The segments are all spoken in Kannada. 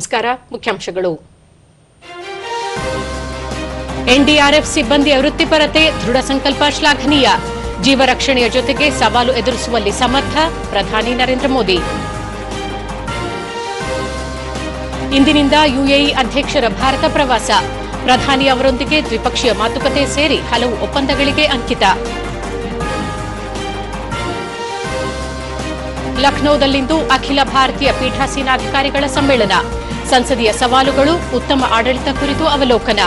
ನಮಸ್ಕಾರ. ಮುಖ್ಯಾಂಶಗಳು. ಎನ್ಡಿಆರ್ಎಫ್ ಸಿಬ್ಬಂದಿಯ ವೃತ್ತಿಪರತೆ, ದೃಢ ಸಂಕಲ್ಪ ಶ್ಲಾಘನೀಯ. ಜೀವ ರಕ್ಷಣೆಯ ಜೊತೆಗೆ ಸವಾಲು ಎದುರಿಸುವಲ್ಲಿ ಸಮರ್ಥ ಪ್ರಧಾನಿ ನರೇಂದ್ರ ಮೋದಿ. ಇಂದಿನಿಂದ ಯುಎಇ ಅಧ್ಯಕ್ಷರ ಭಾರತ ಪ್ರವಾಸ. ಪ್ರಧಾನಿ ಅವರೊಂದಿಗೆ ದ್ವಿಪಕ್ಷೀಯ ಮಾತುಕತೆ ಸೇರಿ ಹಲವು ಒಪ್ಪಂದಗಳಿಗೆ ಅಂಕಿತ. ಲಖನೌದಲ್ಲಿಂದು ಅಖಿಲ ಭಾರತೀಯ ಪೀಠಾಸೀನಾಧಿಕಾರಿಗಳ ಸಮ್ಮೇಳನ. ಸಂಸದೀಯ ಸವಾಲುಗಳು, ಉತ್ತಮ ಆಡಳಿತ ಕುರಿತು ಅವಲೋಕನ.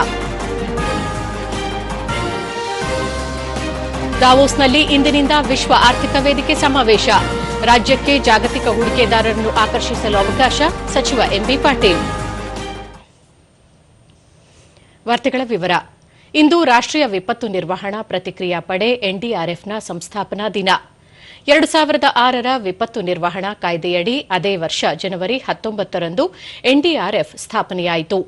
ದಾವೋಸ್ನಲ್ಲಿ ಇಂದಿನಿಂದ ವಿಶ್ವ ಆರ್ಥಿಕ ವೇದಿಕೆ ಸಮಾವೇಶ. ರಾಜ್ಯಕ್ಕೆ ಜಾಗತಿಕ ಹೂಡಿಕೆದಾರರನ್ನು ಆಕರ್ಷಿಸಲು ಅವಕಾಶ. ಸಚಿವ ಎಂಬಿ ಪಾಟೀಲ್. ವಾರ್ತೆಗಳ ವಿವರ. ಇಂದು ರಾಷ್ಟ್ರೀಯ ವಿಪತ್ತು ನಿರ್ವಹಣಾ ಪ್ರತಿಕ್ರಿಯಾ ಪಡೆ ಎನ್ಡಿಆರ್ಎಫ್ನ ಸಂಸ್ಥಾಪನಾ ದಿನ. 2006ರ ವಿಪತ್ತು ನಿರ್ವಹಣಾ ಕಾಯ್ದೆಯಡಿ ಅದೇ ವರ್ಷ ಜನವರಿ 19ರಂದು ಎನ್ಡಿಆರ್ಎಫ್ ಸ್ಥಾಪನೆಯಾಯಿತು.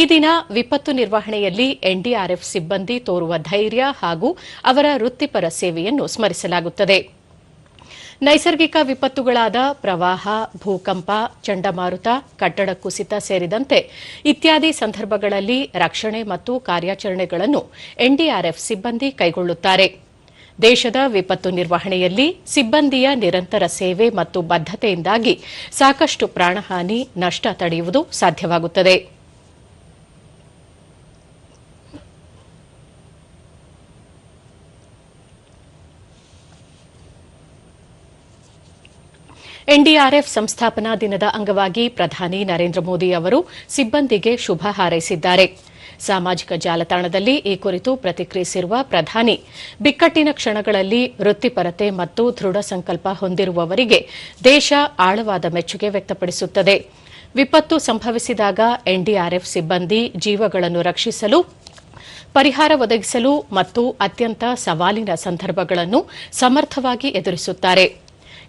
ಈ ದಿನ ವಿಪತ್ತು ನಿರ್ವಹಣೆಯಲ್ಲಿ ಎನ್ಡಿಆರ್ಎಫ್ ಸಿಬ್ಬಂದಿ ತೋರುವ ಧೈರ್ಯ ಹಾಗೂ ಅವರ ವೃತ್ತಿಪರ ಸೇವೆಯನ್ನು ಸ್ಮರಿಸಲಾಗುತ್ತದೆ. ನೈಸರ್ಗಿಕ ವಿಪತ್ತುಗಳಾದ ಪ್ರವಾಹ, ಭೂಕಂಪ, ಚಂಡಮಾರುತ, ಕಟ್ಟಡ ಕುಸಿತ ಸೇರಿದಂತೆ ಇತ್ಯಾದಿ ಸಂದರ್ಭಗಳಲ್ಲಿ ರಕ್ಷಣೆ ಮತ್ತು ಕಾರ್ಯಾಚರಣೆಗಳನ್ನು ಎನ್ಡಿಆರ್ಎಫ್ ಸಿಬ್ಬಂದಿ ಕೈಗೊಳ್ಳುತ್ತಾರೆ. ದೇಶದ ವಿಪತ್ತು ನಿರ್ವಹಣೆಯಲ್ಲಿ ಸಿಬ್ಬಂದಿಯ ನಿರಂತರ ಸೇವೆ ಮತ್ತು ಬದ್ಧತೆಯಿಂದಾಗಿ ಸಾಕಷ್ಟು ಪ್ರಾಣಹಾನಿ, ನಷ್ಟ ತಡೆಯುವುದು ಸಾಧ್ಯವಾಗುತ್ತದೆ. ಎನ್ಡಿಆರ್ಎಫ್ ಸಂಸ್ಥಾಪನಾ ದಿನದ ಅಂಗವಾಗಿ ಪ್ರಧಾನಿ ನರೇಂದ್ರ ಮೋದಿ ಅವರು ಸಿಬ್ಬಂದಿಗೆ ಶುಭ ಹಾರೈಸಿದ್ದಾರೆ. ಸಾಮಾಜಿಕ ಜಾಲತಾಣದಲ್ಲಿ ಈ ಕುರಿತು ಪ್ರತಿಕ್ರಿಯಿಸಿರುವ ಪ್ರಧಾನಿ, ಬಿಕ್ಕಟ್ಟಿನ ಕ್ಷಣಗಳಲ್ಲಿ ವೃತ್ತಿಪರತೆ ಮತ್ತು ದೃಢ ಸಂಕಲ್ಪ ಹೊಂದಿರುವವರಿಗೆ ದೇಶ ಆಳವಾದ ಮೆಚ್ಚುಗೆ ವ್ಯಕ್ತಪಡಿಸುತ್ತದೆ. ವಿಪತ್ತು ಸಂಭವಿಸಿದಾಗ ಎನ್ಡಿಆರ್ಎಫ್ ಸಿಬ್ಬಂದಿ ಜೀವಗಳನ್ನು ರಕ್ಷಿಸಲು, ಪರಿಹಾರ ಒದಗಿಸಲು ಮತ್ತು ಅತ್ಯಂತ ಸವಾಲಿನ ಸಂದರ್ಭಗಳನ್ನು ಸಮರ್ಥವಾಗಿ ಎದುರಿಸುತ್ತಾರೆ.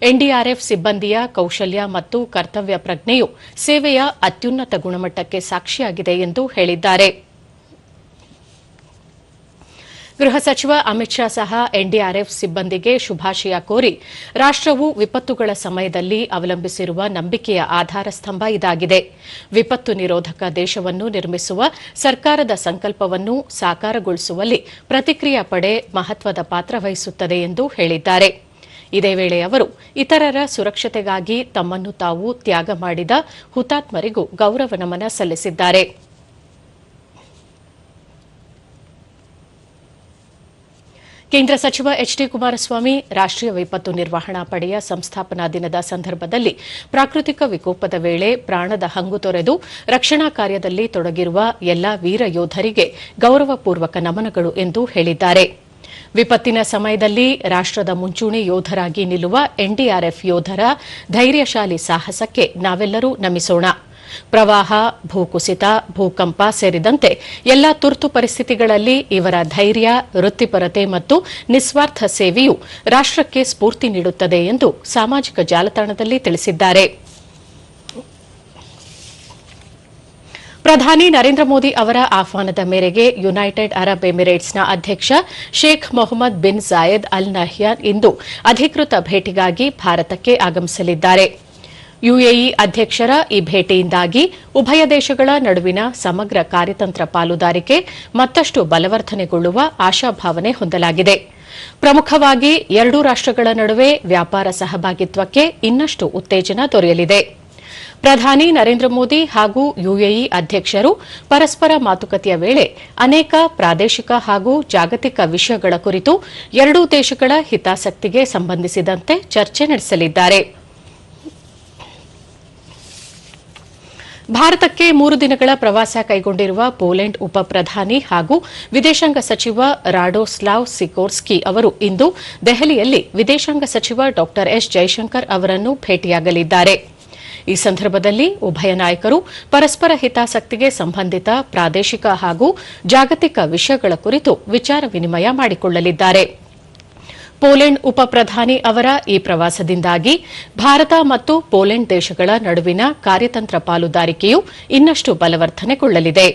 ಎನ್ಡಿಆರ್ಎಫ್ ಸಿಬ್ಬಂದಿಯ ಕೌಶಲ್ಯ ಮತ್ತು ಕರ್ತವ್ಯ ಪ್ರಜ್ಞೆಯು ಸೇವೆಯ ಅತ್ಯುನ್ನತ ಗುಣಮಟ್ಟಕ್ಕೆ ಸಾಕ್ಷಿಯಾಗಿದೆ ಎಂದು ಹೇಳಿದ್ದಾರೆ. ಗೃಹ ಸಚಿವ ಅಮಿತ್ ಶಾ ಸಹ ಎನ್ಡಿಆರ್ಎಫ್ ಸಿಬ್ಬಂದಿಗೆ ಶುಭಾಶಯ ಕೋರಿ, ರಾಷ್ಟವು ವಿಪತ್ತುಗಳ ಸಮಯದಲ್ಲಿ ಅವಲಂಬಿಸಿರುವ ನಂಬಿಕೆಯ ಆಧಾರ ಸ್ತಂಭ ಇದಾಗಿದೆ. ವಿಪತ್ತು ನಿರೋಧಕ ದೇಶವನ್ನು ನಿರ್ಮಿಸುವ ಸರ್ಕಾರದ ಸಂಕಲ್ಪವನ್ನು ಸಾಕಾರಗೊಳಿಸುವಲ್ಲಿ ಪ್ರತಿಕ್ರಿಯಾ ಪಡೆ ಮಹತ್ವದ ಪಾತ್ರ ವಹಿಸುತ್ತದೆ ಎಂದು ಹೇಳಿದ್ದಾರೆ. ಇದೇ ವೇಳೆ ಅವರು ಇತರರ ಸುರಕ್ಷತೆಗಾಗಿ ತಮ್ಮನ್ನು ತಾವು ತ್ಯಾಗ ಮಾಡಿದ ಹುತಾತ್ಮರಿಗೂ ಗೌರವ ನಮನ ಸಲ್ಲಿಸಿದ್ದಾರೆ. ಕೇಂದ್ರ ಸಚಿವ ಎಚ್ಡಿ ಕುಮಾರಸ್ವಾಮಿ ರಾಷ್ಟ್ರೀಯ ವಿಪತ್ತು ನಿರ್ವಹಣಾ ಪಡೆಯ ಸಂಸ್ಥಾಪನಾ ದಿನದ ಸಂದರ್ಭದಲ್ಲಿ ಪ್ರಾಕೃತಿಕ ವಿಕೋಪದ ವೇಳೆ ಪ್ರಾಣದ ಹಂಗು ತೊರೆದು ರಕ್ಷಣಾ ಕಾರ್ಯದಲ್ಲಿ ತೊಡಗಿರುವ ಎಲ್ಲಾ ವೀರ ಯೋಧರಿಗೆ ಗೌರವಪೂರ್ವಕ ನಮನಗಳು ಎಂದು ಹೇಳಿದ್ದಾರೆ. ವಿಪತ್ತಿನ ಸಮಯದಲ್ಲಿ ರಾಷ್ಟದ ಮುಂಚೂಣಿ ಯೋಧರಾಗಿ ನಿಲ್ಲುವ ಎನ್ಡಿಆರ್ಎಫ್ ಯೋಧರ ಧೈರ್ಯಶಾಲಿ ಸಾಹಸಕ್ಕೆ ನಾವೆಲ್ಲರೂ ನಮಿಸೋಣ. ಪ್ರವಾಹ, ಭೂಕುಸಿತ, ಭೂಕಂಪ ಸೇರಿದಂತೆ ಎಲ್ಲಾ ತುರ್ತು ಪರಿಸ್ಥಿತಿಗಳಲ್ಲಿ ಇವರ ಧೈರ್ಯ, ವೃತ್ತಿಪರತೆ ಮತ್ತು ನಿಸ್ವಾರ್ಥ ಸೇವೆಯು ರಾಷ್ಟಕ್ಕೆ ಸ್ಫೂರ್ತಿ ನೀಡುತ್ತದೆ ಎಂದು ಸಾಮಾಜಿಕ ಜಾಲತಾಣದಲ್ಲಿ ತಿಳಿಸಿದ್ದಾರೆ. ಪ್ರಧಾನಿ ನರೇಂದ್ರ ಮೋದಿ ಅವರ ಆಹ್ವಾನದ ಮೇರೆಗೆ ಯುನೈಟೆಡ್ ಅರಬ್ ಎಮಿರೇಟ್ಸ್ನ ಅಧ್ಯಕ್ಷ Sheikh Mohamed bin Zayed Al Nahyan ಇಂದು ಅಧಿಕೃತ ಭೇಟಿಗಾಗಿ ಭಾರತಕ್ಕೆ ಆಗಮಿಸಲಿದ್ದಾರೆ. ಯುಎಇ ಅಧ್ಯಕ್ಷರ ಈ ಭೇಟಿಯಿಂದಾಗಿ ಉಭಯ ದೇಶಗಳ ನಡುವಿನ ಸಮಗ್ರ ಕಾರ್ಯತಂತ್ರ ಪಾಲುದಾರಿಕೆ ಮತ್ತಷ್ಟು ಬಲವರ್ಧನೆಗೊಳ್ಳುವ ಆಶಾಭಾವನೆ ಹೊಂದಲಾಗಿದೆ. ಪ್ರಮುಖವಾಗಿ ಎರಡೂ ರಾಷ್ಟಗಳ ನಡುವೆ ವ್ಯಾಪಾರ ಸಹಭಾಗಿತ್ವಕ್ಕೆ ಇನ್ನಷ್ಟು ಉತ್ತೇಜನ ದೊರೆಯಲಿದೆ. ಪ್ರಧಾನಿ ನರೇಂದ್ರ ಮೋದಿ ಹಾಗೂ ಯುಎಇ ಅಧ್ಯಕ್ಷರು ಪರಸ್ಪರ ಮಾತುಕತೆಯ ವೇಳೆ ಅನೇಕ ಪ್ರಾದೇಶಿಕ ಹಾಗೂ ಜಾಗತಿಕ ವಿಷಯಗಳ ಕುರಿತು ಎರಡೂ ದೇಶಗಳ ಹಿತಾಸಕ್ತಿಗೆ ಸಂಬಂಧಿಸಿದಂತೆ ಚರ್ಚೆ ನಡೆಸಲಿದ್ದಾರೆ. ಭಾರತಕ್ಕೆ 3 ದಿನಗಳ ಪ್ರವಾಸ ಕೈಗೊಂಡಿರುವ ಪೋಲೆಂಡ್ ಉಪ ಪ್ರಧಾನಿ ಹಾಗೂ ವಿದೇಶಾಂಗ ಸಚಿವ ರಾಡೋಸ್ಲಾವ್ ಸಿಕೋರ್ಸ್ಕಿ ಅವರು ಇಂದು ದೆಹಲಿಯಲ್ಲಿ ವಿದೇಶಾಂಗ ಸಚಿವ ಡಾ ಎಸ್ ಜೈಶಂಕರ್ ಅವರನ್ನು ಭೇಟಿಯಾಗಲಿದ್ದಾರೆ. ಈ ಸಂದರ್ಭದಲ್ಲಿ ಉಭಯ ನಾಯಕರು ಪರಸ್ಪರ ಹಿತಾಸಕ್ತಿಗೆ ಸಂಬಂಧಿತ ಪ್ರಾದೇಶಿಕ ಹಾಗೂ ಜಾಗತಿಕ ವಿಷಯಗಳ ಕುರಿತು ವಿಚಾರ ವಿನಿಮಯ ಮಾಡಿಕೊಳ್ಳಲಿದ್ದಾರೆ. ಪೋಲೆಂಡ್ ಉಪ ಪ್ರಧಾನಿ ಅವರ ಈ ಪ್ರವಾಸದಿಂದಾಗಿ ಭಾರತ ಮತ್ತು ಪೋಲೆಂಡ್ ದೇಶಗಳ ನಡುವಿನ ಕಾರ್ಯತಂತ್ರ ಪಾಲುದಾರಿಕೆಯು ಇನ್ನಷ್ಟು ಬಲವರ್ಧನೆಗೊಳ್ಳಲಿದೆ.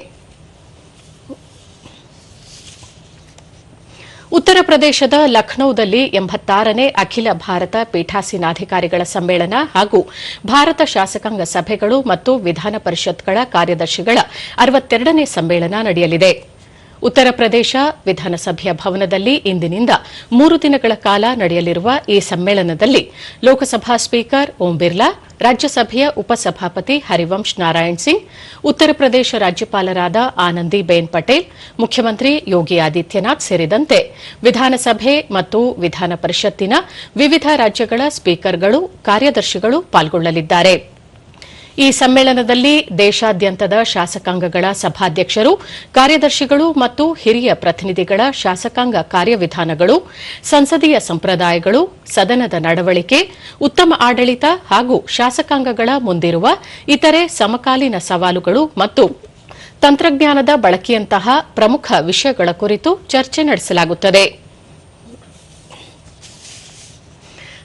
ಉತ್ತರ ಪ್ರದೇಶದ ಲಖನೌದಲ್ಲಿ 86ನೇ ಅಖಿಲ ಭಾರತ ಪೀಠಾಸೀನಾಧಿಕಾರಿಗಳ ಸಮ್ಮೇಳನ ಹಾಗೂ ಭಾರತ ಶಾಸಕಾಂಗ ಸಭೆಗಳು ಮತ್ತು ವಿಧಾನ ಪರಿಷತ್ಗಳ ಕಾರ್ಯದರ್ಶಿಗಳ 62ನೇ ಸಮ್ಮೇಳನ ನಡೆಯಲಿದೆ. ಉತ್ತರ ಪ್ರದೇಶ ವಿಧಾನಸಭೆಯ ಭವನದಲ್ಲಿ ಇಂದಿನಿಂದ 3 ದಿನಗಳ ಕಾಲ ನಡೆಯಲಿರುವ ಈ ಸಮ್ಮೇಳನದಲ್ಲಿ ಲೋಕಸಭಾ ಸ್ಪೀಕರ್ ಓಂ ಬಿರ್ಲಾ, ರಾಜ್ಯಸಭೆಯ ಉಪಸಭಾಪತಿ ಹರಿವಂಶ್ ನಾರಾಯಣ್ ಸಿಂಗ್, ಉತ್ತರ ಪ್ರದೇಶ ರಾಜ್ಯಪಾಲರಾದ ಆನಂದಿಬೆನ್ ಪಟೇಲ್, ಮುಖ್ಯಮಂತ್ರಿ ಯೋಗಿ ಆದಿತ್ಯನಾಥ್ ಸೇರಿದಂತೆ ವಿಧಾನಸಭೆ ಮತ್ತು ವಿಧಾನ ಪರಿಷತ್ತಿನ ವಿವಿಧ ರಾಜ್ಯಗಳ ಸ್ಪೀಕರ್ಗಳು, ಕಾರ್ಯದರ್ಶಿಗಳು ಪಾಲ್ಗೊಳ್ಳಲಿದ್ದಾರೆ. ಈ ಸಮ್ಮೇಳನದಲ್ಲಿ ದೇಶಾದ್ಯಂತದ ಶಾಸಕಾಂಗಗಳ ಸಭಾಧ್ಯಕ್ಷರು, ಕಾರ್ಯದರ್ಶಿಗಳು ಮತ್ತು ಹಿರಿಯ ಪ್ರತಿನಿಧಿಗಳ ಶಾಸಕಾಂಗ ಕಾರ್ಯವಿಧಾನಗಳು, ಸಂಸದೀಯ ಸಂಪ್ರದಾಯಗಳು, ಸದನದ ನಡವಳಿಕೆ, ಉತ್ತಮ ಆಡಳಿತ ಹಾಗೂ ಶಾಸಕಾಂಗಗಳ ಮುಂದಿರುವ ಇತರೆ ಸಮಕಾಲೀನ ಸವಾಲುಗಳು ಮತ್ತು ತಂತ್ರಜ್ಞಾನದ ಬಳಕೆಯಂತಹ ಪ್ರಮುಖ ವಿಷಯಗಳ ಕುರಿತು ಚರ್ಚೆ ನಡೆಸಲಾಗುತ್ತದೆ.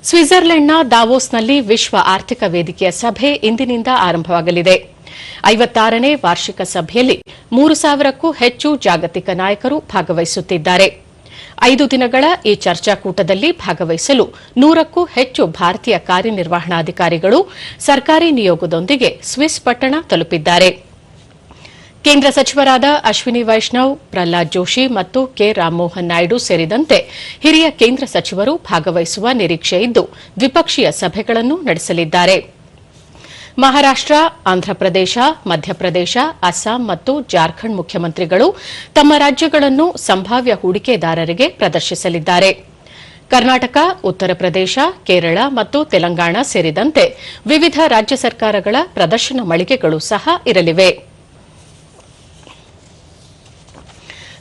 ಸ್ವಿಟ್ಜರ್ಲೆಂಡ್ನ ದಾವೋಸ್ನಲ್ಲಿ ವಿಶ್ವ ಆರ್ಥಿಕ ವೇದಿಕೆಯ ಸಭೆ ಇಂದಿನಿಂದ ಆರಂಭವಾಗಲಿದೆ. 56ನೇ ವಾರ್ಷಿಕ ಸಭೆಯಲ್ಲಿ 3,000ಕ್ಕೂ ಹೆಚ್ಚು ಜಾಗತಿಕ ನಾಯಕರು ಭಾಗವಹಿಸುತ್ತಿದ್ದಾರೆ. 5 ದಿನಗಳ ಈ ಚರ್ಚಾಕೂಟದಲ್ಲಿ ಭಾಗವಹಿಸಲು 100ಕ್ಕೂ ಹೆಚ್ಚು ಭಾರತೀಯ ಕಾರ್ಯನಿರ್ವಹಣಾಧಿಕಾರಿಗಳು ಸರ್ಕಾರಿ ನಿಯೋಗದೊಂದಿಗೆ ಸ್ವಿಸ್ ಪಟ್ಟಣ ತಲುಪಿದ್ದಾರೆ. ಕೇಂದ್ರ ಸಚಿವರಾದ ಅಶ್ವಿನಿ ವೈಷ್ಣವ್, ಪ್ರಹ್ಲಾದ್ ಜೋಶಿ ಮತ್ತು ಕೆ ರಾಮಮೋಹನ್ ನಾಯ್ಡು ಸೇರಿದಂತೆ ಹಿರಿಯ ಕೇಂದ್ರ ಸಚಿವರು ಭಾಗವಹಿಸುವ ನಿರೀಕ್ಷೆಯಿದ್ದು ದ್ವಿಪಕ್ಷೀಯ ಸಭೆಗಳನ್ನು ನಡೆಸಲಿದ್ದಾರೆ. ಮಹಾರಾಷ್ಟ, ಆಂಧ್ರಪ್ರದೇಶ, ಮಧ್ಯಪ್ರದೇಶ, ಅಸ್ಸಾಂ ಮತ್ತು ಜಾರ್ಖಂಡ್ ಮುಖ್ಯಮಂತ್ರಿಗಳು ತಮ್ಮ ರಾಜ್ಯಗಳನ್ನು ಸಂಭಾವ್ಯ ಹೂಡಿಕೆದಾರರಿಗೆ ಪ್ರದರ್ಶಿಸಲಿದ್ದಾರೆ. ಕರ್ನಾಟಕ, ಉತ್ತರ ಪ್ರದೇಶ, ಕೇರಳ ಮತ್ತು ತೆಲಂಗಾಣ ಸೇರಿದಂತೆ ವಿವಿಧ ರಾಜ್ಯ ಸರ್ಕಾರಗಳ ಪ್ರದರ್ಶನ ಮಳಿಗೆಗಳು ಸಹ ಇರಲಿವೆ.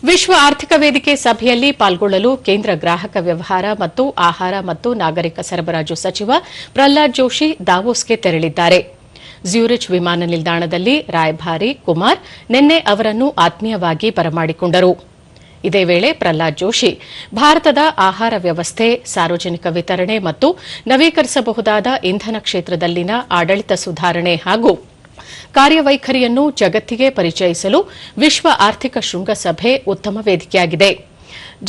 ವಿಶ್ವ ಆರ್ಥಿಕ ವೇದಿಕೆ ಸಭೆಯಲ್ಲಿ ಪಾಲ್ಗೊಳ್ಳಲು ಕೇಂದ್ರ ಗ್ರಾಹಕ ವ್ಯವಹಾರ ಮತ್ತು ಆಹಾರ ಮತ್ತು ನಾಗರಿಕ ಸರಬರಾಜು ಸಚಿವ ಪ್ರಹ್ಲಾದ್ ಜೋಶಿ ದಾವೋಸ್ಗೆ ತೆರಳಿದ್ದಾರೆ. ಜ್ಯೂರಿಚ್ ವಿಮಾನ ನಿಲ್ದಾಣದಲ್ಲಿ ರಾಯಭಾರಿ ಕುಮಾರ್ ನಿನ್ನೆ ಅವರನ್ನು ಆತ್ಮೀಯವಾಗಿ ಬರಮಾಡಿಕೊಂಡರು. ಇದೇ ವೇಳೆ ಪ್ರಹ್ಲಾದ್ ಜೋಶಿ ಭಾರತದ ಆಹಾರ ವ್ಯವಸ್ಥೆ, ಸಾರ್ವಜನಿಕ ವಿತರಣೆ ಮತ್ತು ನವೀಕರಿಸಬಹುದಾದ ಇಂಧನ ಕ್ಷೇತ್ರದಲ್ಲಿನ ಆಡಳಿತ ಸುಧಾರಣೆ ಹಾಗೂ ಕಾರ್ಯವೈಖರಿಯನ್ನು ಜಗತ್ತಿಗೆ ಪರಿಚಯಿಸಲು ವಿಶ್ವ ಆರ್ಥಿಕ ಶೃಂಗಸಭೆ ಉತ್ತಮ ವೇದಿಕೆಯಾಗಿದೆ.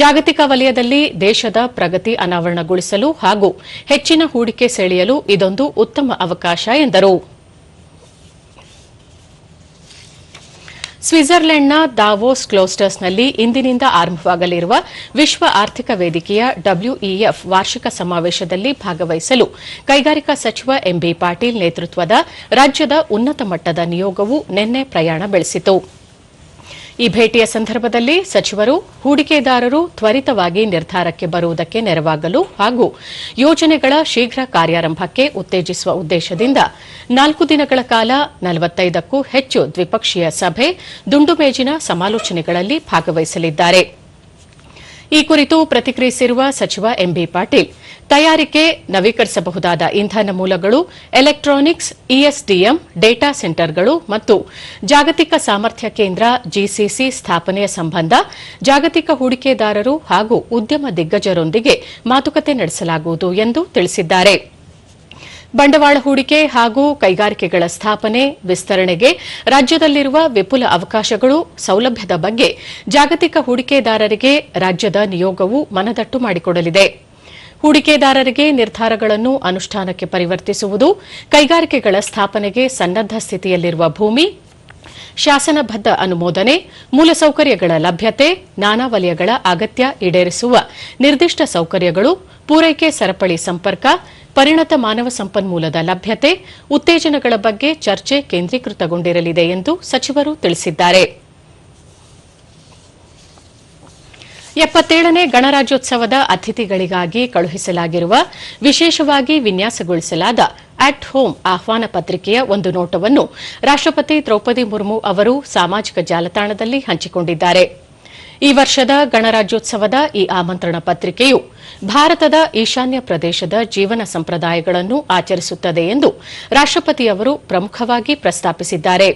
ಜಾಗತಿಕ ವಲಯದಲ್ಲಿ ದೇಶದ ಪ್ರಗತಿ ಅನಾವರಣಗೊಳಿಸಲು ಹಾಗೂ ಹೆಚ್ಚಿನ ಹೂಡಿಕೆ ಸೆಳೆಯಲು ಇದೊಂದು ಉತ್ತಮ ಅವಕಾಶ ಎಂದರು. ಸ್ವಿಟ್ಜರ್ಲೆಂಡ್ನ ದಾವೋಸ್ ಕ್ಲೋಸ್ಟರ್ಸ್ನಲ್ಲಿ ಇಂದಿನಿಂದ ಆರಂಭವಾಗಲಿರುವ ವಿಶ್ವ ಆರ್ಥಿಕ ವೇದಿಕೆಯ WEF ವಾರ್ಷಿಕ ಸಮಾವೇಶದಲ್ಲಿ ಭಾಗವಹಿಸಲು ಕೈಗಾರಿಕಾ ಸಚಿವ ಎಂಬಿ ಪಾಟೀಲ್ ನೇತೃತ್ವದ ರಾಜ್ಯದ ಉನ್ನತ ಮಟ್ಟದ ನಿಯೋಗವು ನಿನ್ನೆ ಪ್ರಯಾಣ ಬೆಳೆಸಿತು. ಈ ಭೇಟಿಯ ಸಂದರ್ಭದಲ್ಲಿ ಸಚಿವರು ಹೂಡಿಕೆದಾರರು ತ್ವರಿತವಾಗಿ ನಿರ್ಧಾರಕ್ಕೆ ಬರುವುದಕ್ಕೆ ನೆರವಾಗಲು ಹಾಗೂ ಯೋಜನೆಗಳ ಶೀಘ್ರ ಕಾರ್ಯಾರಂಭಕ್ಕೆ ಉತ್ತೇಜಿಸುವ ಉದ್ದೇಶದಿಂದ 4 ದಿನಗಳ ಕಾಲ 45ಕ್ಕೂ ಹೆಚ್ಚು ದ್ವಿಪಕ್ಷೀಯ ಸಭೆ, ದುಂಡು ಮೇಜಿನ ಸಮಾಲೋಚನೆಗಳಲ್ಲಿ ಭಾಗವಹಿಸಲಿದ್ದಾರೆ. ಈ ಕುರಿತು ಪ್ರತಿಕ್ರಿಯಿಸಿರುವ ಸಚಿವ ಎಂಬಿ ಪಾಟೀಲ್, ತಯಾರಿಕೆ, ನವೀಕರಿಸಬಹುದಾದ ಇಂಧನ ಮೂಲಗಳು, ಎಲೆಕ್ಟ್ರಾನಿಕ್ಸ್, ಇಎಸ್ಡಿಎಂ, ಡೇಟಾ ಸೆಂಟರ್ಗಳು ಮತ್ತು ಜಾಗತಿಕ ಸಾಮರ್ಥ್ಯ ಕೇಂದ್ರ ಜಿಸಿಸಿ ಸ್ಥಾಪನೆಯ ಸಂಬಂಧ ಜಾಗತಿಕ ಹೂಡಿಕೆದಾರರು ಹಾಗೂ ಉದ್ಯಮ ದಿಗ್ಗಜರೊಂದಿಗೆ ಮಾತುಕತೆ ನಡೆಸಲಾಗುವುದು ಎಂದು ತಿಳಿಸಿದ್ದಾರೆ. ಬಂಡವಾಳ ಹೂಡಿಕೆ ಹಾಗೂ ಕೈಗಾರಿಕೆಗಳ ಸ್ಥಾಪನೆ, ವಿಸ್ತರಣೆಗೆ ರಾಜ್ಯದಲ್ಲಿರುವ ವಿಪುಲ ಅವಕಾಶಗಳು, ಸೌಲಭ್ಯದ ಬಗ್ಗೆ ಜಾಗತಿಕ ಹೂಡಿಕೆದಾರರಿಗೆ ರಾಜ್ಯದ ನಿಯೋಗವು ಮನದಟ್ಟು ಮಾಡಿಕೊಡಲಿದೆ. ಹೂಡಿಕೆದಾರರಿಗೆ ನಿರ್ಧಾರಗಳನ್ನು ಅನುಷ್ಠಾನಕ್ಕೆ ಪರಿವರ್ತಿಸುವುದು, ಕೈಗಾರಿಕೆಗಳ ಸ್ಥಾಪನೆಗೆ ಸನ್ನದ್ದ ಸ್ಥಿತಿಯಲ್ಲಿರುವ ಭೂಮಿ, ಶಾಸನಬದ್ದ ಅನುಮೋದನೆ, ಮೂಲಸೌಕರ್ಯಗಳ ಲಭ್ಯತೆ, ನಾನಾ ವಲಯಗಳ ಅಗತ್ಯ ಈಡೇರಿಸುವ ನಿರ್ದಿಷ್ಟ ಸೌಕರ್ಯಗಳು, ಪೂರೈಕೆ ಸರಪಳಿ ಸಂಪರ್ಕ, ಪರಿಣತ ಮಾನವ ಸಂಪನ್ಮೂಲದ ಲಭ್ಯತೆ, ಉತ್ತೇಜನಗಳ ಬಗ್ಗೆ ಚರ್ಚೆ ಕೇಂದ್ರೀಕೃತಗೊಂಡಿರಲಿದೆ ಎಂದು ಸಚಿವರು ತಿಳಿಸಿದ್ದಾರೆ. 77ನೇ ಗಣರಾಜ್ಯೋತ್ಸವದ ಅತಿಥಿಗಳಿಗಾಗಿ ಕಳುಹಿಸಲಾಗಿರುವ ವಿಶೇಷವಾಗಿ ವಿನ್ಯಾಸಗೊಳಿಸಲಾದ ಅಟ್ ಹೋಮ್ ಆಹ್ವಾನ ಪತ್ರಿಕೆಯ ಒಂದು ನೋಟವನ್ನು ರಾಷ್ಟ್ರಪತಿ ದ್ರೌಪದಿ ಮುರ್ಮು ಅವರು ಸಾಮಾಜಿಕ ಜಾಲತಾಣದಲ್ಲಿ ಹಂಚಿಕೊಂಡಿದ್ದಾರೆ. ಈ ವರ್ಷದ ಗಣರಾಜ್ಯೋತ್ಸವದ ಈ ಆಮಂತ್ರಣ ಪತ್ರಿಕೆಯು ಭಾರತದ ಈಶಾನ್ಯ ಪ್ರದೇಶದ ಜೀವನ ಸಂಪ್ರದಾಯಗಳನ್ನು ಆಚರಿಸುತ್ತದೆ ಎಂದು ರಾಷ್ಟ್ರಪತಿಯವರು ಪ್ರಮುಖವಾಗಿ ಪ್ರಸ್ತಾಪಿಸಿದ್ದಾರೆ.